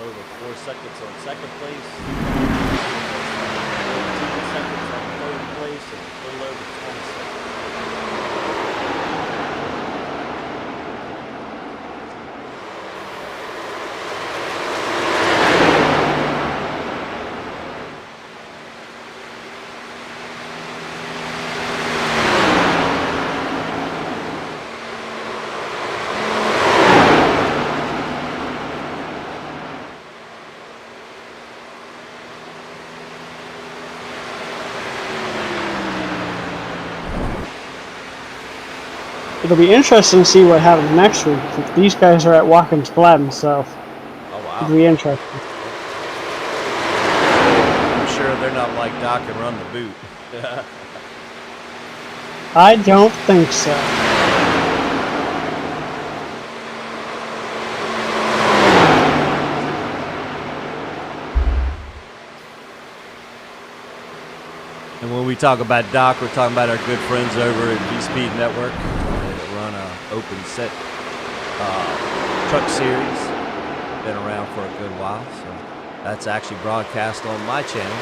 Over 4 seconds on second place. 15 seconds on third place and a little over 20 seconds. It'll be interesting to see what happens next week. These guys are at Watkins Glen, so Oh, wow. it'll be interesting. I'm sure they're not like Doc and run the boot. I don't think so. And when we talk about Doc, we're talking about our good friends over at V-Speed Network. They run a open set truck series. Been around for a good while, so that's actually broadcast on my channel.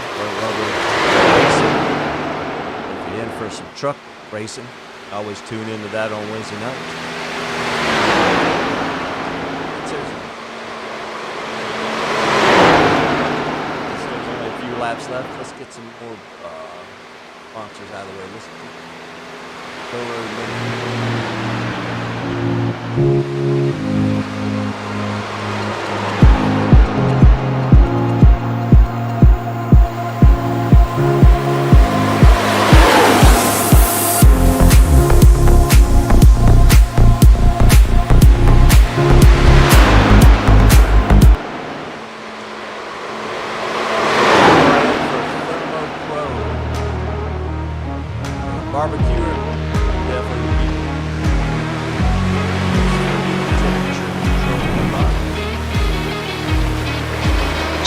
If you're in for some truck racing, always tune into that on Wednesday night. There's only a few laps left. Let's get some more sponsors out of the way. Let's go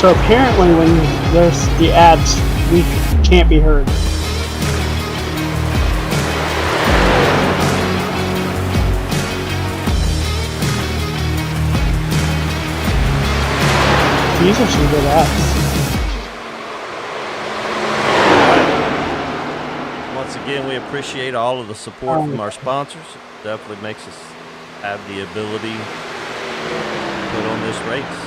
So apparently when there's the ads, we can't be heard. These are some good ads. Once again, we appreciate all of the support from our sponsors. It definitely makes us have the ability to put on this race.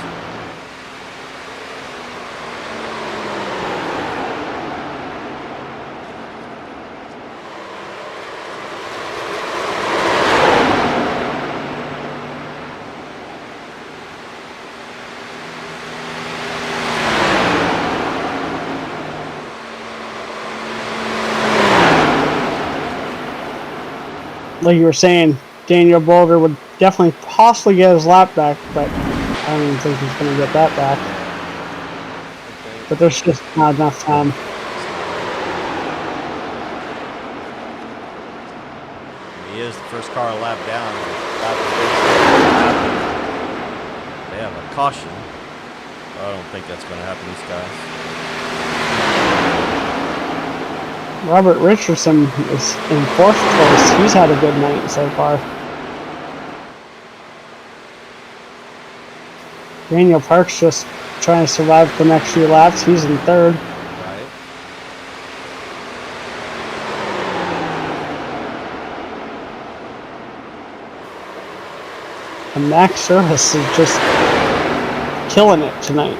Like you were saying, Daniel Boulder would definitely possibly get his lap back, but I don't even think he's going to get that back. But there's just not enough time. He is the first car a lap down. They have a caution. I don't think that's going to happen, these guys. Robert Richardson is in 4th place. He's had a good night so far. Daniel Parks just trying to survive the next few laps. He's in 3rd. Right. And Max Service is just killing it tonight.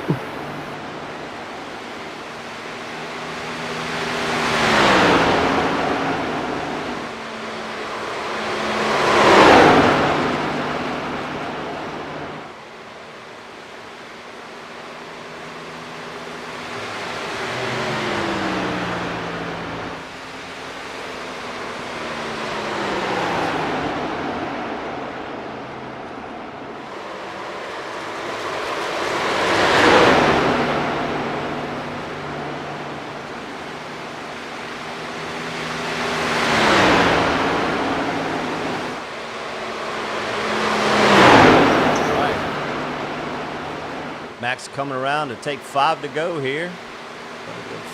Max coming around to take 5 to go here.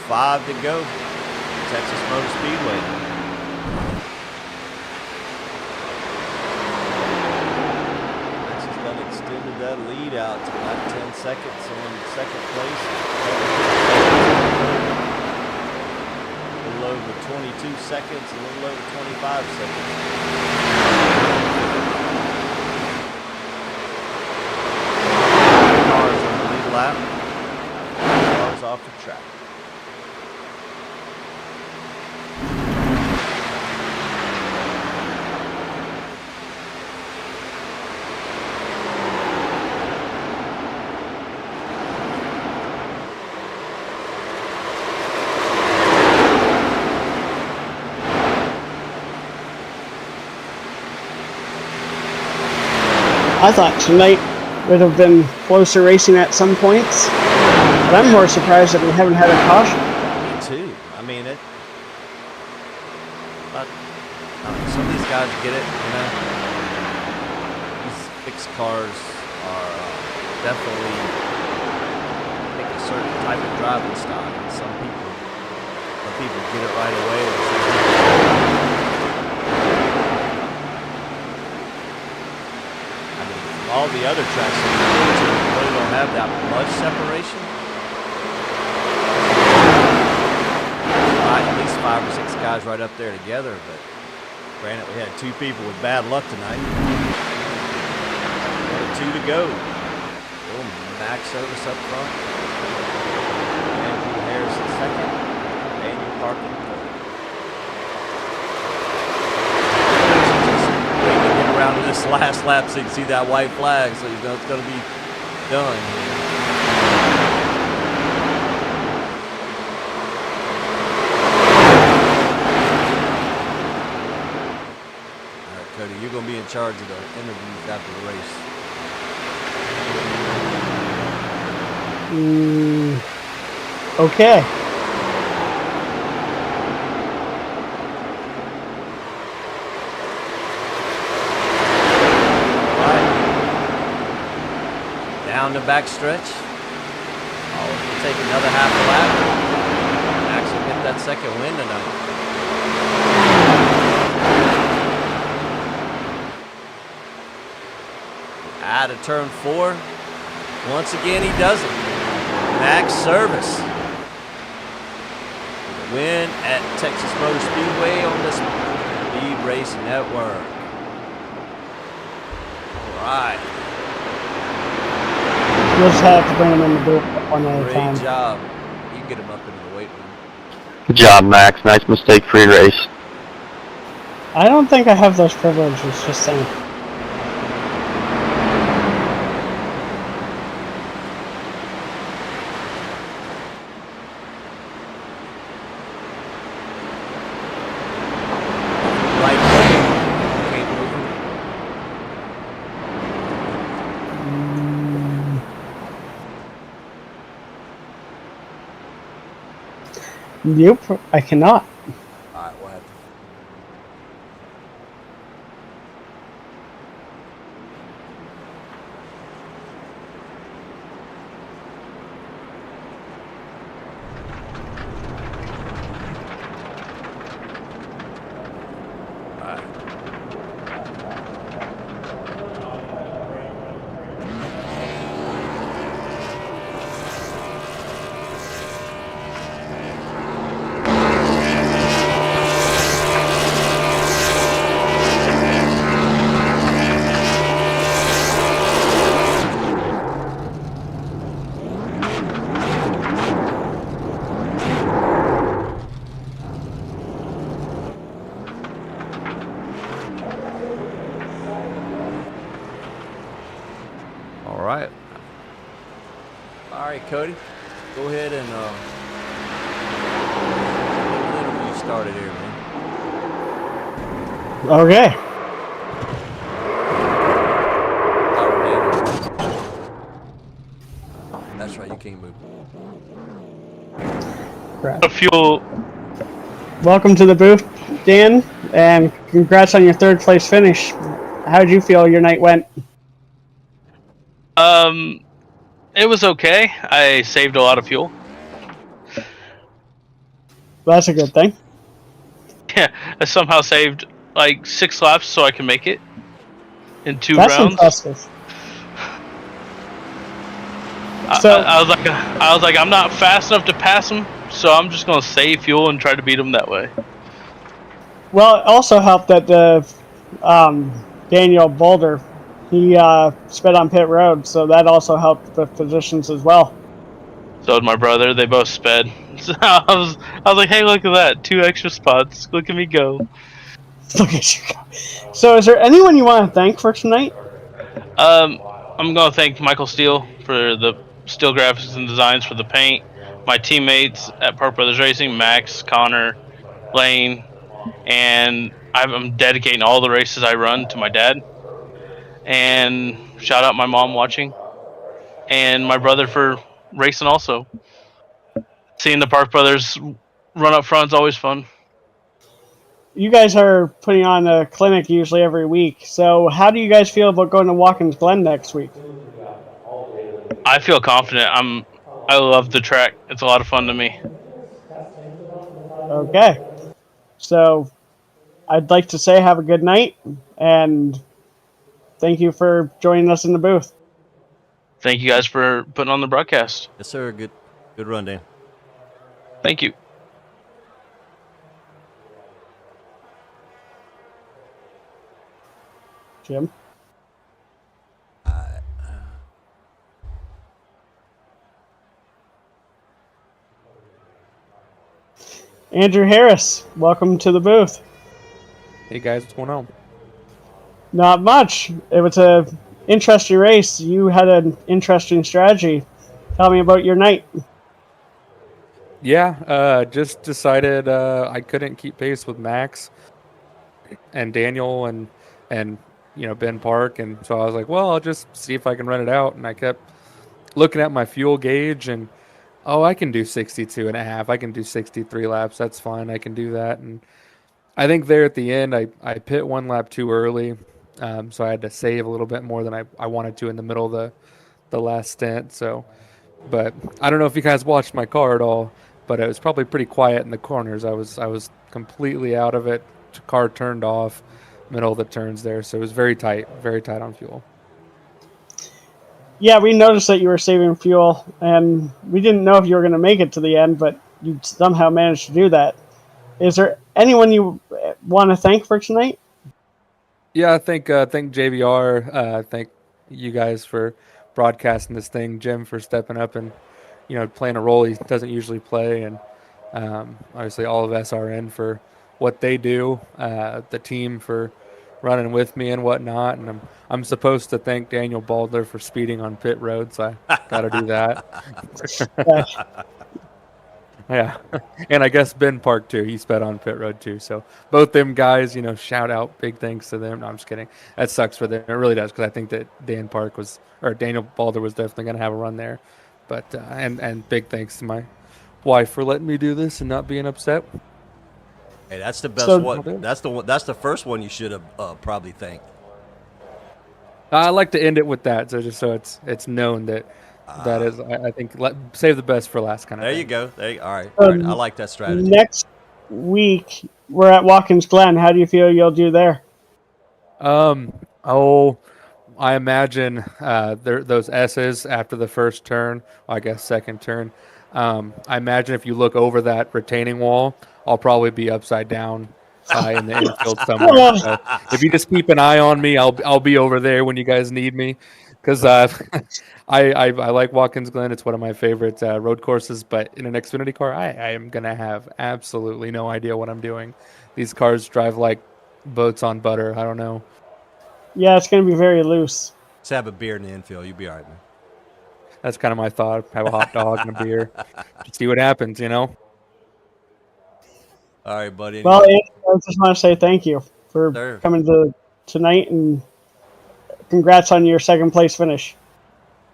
5 to go. Texas Motor Speedway. Max has done extended that lead out to about 10 seconds on 2nd place. A little over 22 seconds, a little over 25 seconds. Lap. Cars off the track. I thought tonight would have been closer racing at some points, but I'm more surprised that we haven't had a caution. Me too. I mean, some of these guys get it, you know. These fixed cars are definitely pick a certain type of driving style. And some people get it right away. And some people all the other tracks that we go to really don't have that much separation. Right, at least 5 or 6 guys right up there together, but granted we had 2 people with bad luck tonight. 2 to go. Little Max Service up front. Andrew Harrison 2nd. Daniel Parker 3rd. Around to this last lap so you can see that white flag, so you know it's going to be done. All right, Cody, you're going to be in charge of the interviews after the race. Okay. Down the back stretch. take another half a lap. Max will get that second win tonight. Out of turn 4. Once again, he does it. Max Service. Win at Texas Motor Speedway on the Speed Racing Network. All right. We'll just have to bring him in the booth one at a time. Great job. You can get him up into the weight room. Good job, Max. Nice mistake-free race. I don't think I have those privileges, just saying. Right foot. Can't move him. Nope, I cannot. All right, we'll have to. All right. All right, Cody. Go ahead and get the interview started here, man. Okay. That's right, you can't move. Crap. Fuel. Welcome to the booth, Dan, and congrats on your third place finish. How did you feel your night went? It was okay. I saved a lot of fuel. That's a good thing. Yeah, I somehow saved like 6 laps so I can make it in 2 That's rounds. impressive. I was like, I'm not fast enough to pass him, so I'm just gonna save fuel and try to beat him that way. Well, it also helped that Daniel Boulder, he sped on pit road, so that also helped with positions as well. So did my brother. They both sped. So I was like, hey, look at that, 2 extra spots. Look at me go. Look at you go. So, is there anyone you want to thank for tonight? I'm gonna thank Michael Steele for the Steel graphics and designs for the paint. My teammates at Park Brothers Racing, Max, Connor, Lane, and I'm dedicating all the races I run to my dad. And shout out my mom watching, and my brother for racing also. Seeing the Park Brothers run up front is always fun. You guys are putting on a clinic usually every week, so how do you guys feel about going to Watkins Glen next week? I feel confident. I love the track. It's a lot of fun to me. Okay. So, I'd like to say have a good night, and thank you for joining us in the booth. Thank you guys for putting on the broadcast. Yes, sir. Good run, Dan. Thank you. Jim? Andrew Harris, welcome to the booth. Hey guys, what's going on? Not much. It was a interesting race. You had an interesting strategy. Tell me about your night. Yeah, just decided I couldn't keep pace with Max and Daniel and Ben Park, and so I was like, well, I'll just see if I can run it out. And I kept looking at my fuel gauge, and I can do 62 and a half. I can do 63 laps. That's fine. I can do that. And I think there at the end, I pit 1 lap too early, so I had to save a little bit more than I wanted to in the middle of the last stint. So But I don't know if you guys watched my car at all, but it was probably pretty quiet in the corners. I was completely out of it. Car turned off, middle of the turns there, so it was very tight on fuel. Yeah, we noticed that you were saving fuel, and we didn't know if you were going to make it to the end, but you somehow managed to do that. Is there anyone you want to thank for tonight? Yeah, I think JVR. Thank you guys for broadcasting this thing. Jim for stepping up and playing a role he doesn't usually play, and obviously all of SRN for what they do. The team for running with me and whatnot, and I'm supposed to thank Daniel Baldler for speeding on pit road, so I got to do that. Yeah, and I guess Ben Park too. He sped on pit road too. So both them guys, shout out, big thanks to them. No, I'm just kidding. That sucks for them. It really does, because I think that Daniel Balder was definitely going to have a run there. But and big thanks to my wife for letting me do this and not being upset. Hey, that's the best one. That's the one. That's the first one you should have probably thanked. I like to end it with that, so just so it's known that that is. I think save the best for last kind of. There thing. you go. All right. I like that strategy. Next week we're at Watkins Glen. How do you feel you'll do there? I imagine those S's after the first turn, I guess second turn. I imagine if you look over that retaining wall, I'll probably be upside down in the infield somewhere. So if you just keep an eye on me, I'll be over there when you guys need me. Because I like Watkins Glen. It's one of my favorite road courses. But in an Xfinity car, I am going to have absolutely no idea what I'm doing. These cars drive like boats on butter. I don't know. Yeah, it's going to be very loose. Let's have a beer in the infield. You'll be all right, man. That's kind of my thought. Have a hot dog and a beer. Just see what happens, All right, buddy. Well, I just want to say thank you for coming to tonight, and congrats on your second place finish.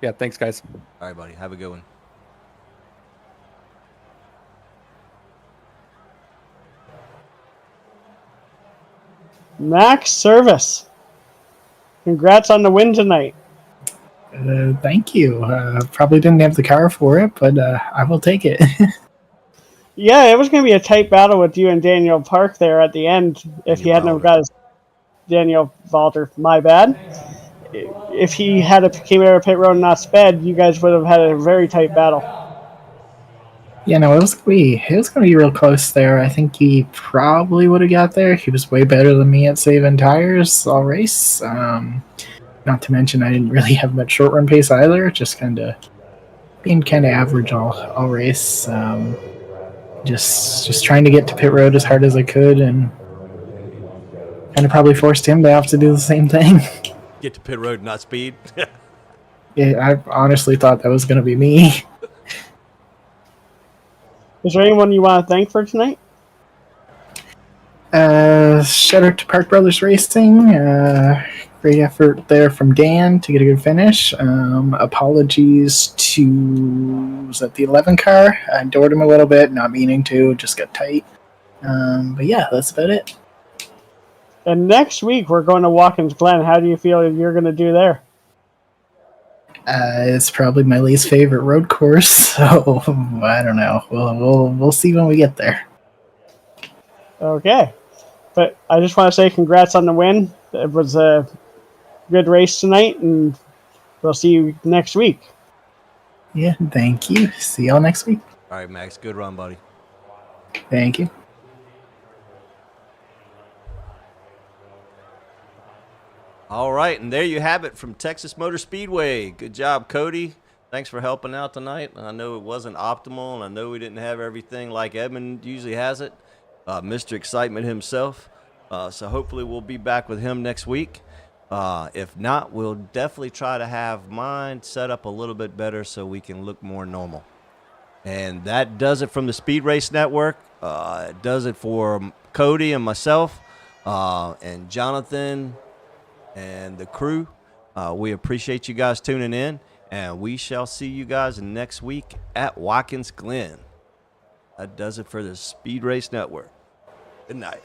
Yeah, thanks, guys. All right, buddy. Have a good one. Max Service. Congrats on the win tonight. Thank you. Probably didn't have the car for it, but I will take it. Yeah, it was going to be a tight battle with you and Daniel Park there at the end if he hadn't got his Daniel Valter. My bad. If he had came out of pit road and not sped, you guys would have had a very tight battle. Yeah, no, it was gonna be real close there. I think he probably would have got there. He was way better than me at saving tires all race. Not to mention, I didn't really have much short run pace either. Just being kind of average all race. Just trying to get to pit road as hard as I could, and kind of probably forced him to have to do the same thing. Get to pit road, not speed. Yeah, I honestly thought that was going to be me. Is there anyone you want to thank for tonight? Shout out to Park Brothers Racing. Great effort there from Dan to get a good finish. Apologies to, was that the 11 car? I doored him a little bit, not meaning to, just got tight. But yeah, that's about it. And next week we're going to Watkins Glen. How do you feel you're going to do there? It's probably my least favorite road course, so I don't know. We'll see when we get there. Okay. But I just want to say congrats on the win. It was a good race tonight, and we'll see you next week. Yeah, thank you. See y'all next week. All right, Max. Good run, buddy. Thank you. All right, and there you have it from Texas Motor Speedway. Good job, Cody. Thanks for helping out tonight. I know it wasn't optimal, and I know we didn't have everything like Edmund usually has it. Mr. Excitement himself. So hopefully we'll be back with him next week. If not, we'll definitely try to have mine set up a little bit better so we can look more normal. And that does it from the Speed Race Network. It does it for Cody and myself and Jonathan and the crew. We appreciate you guys tuning in, and we shall see you guys next week at Watkins Glen. That does it for the Speed Race Network. Good night.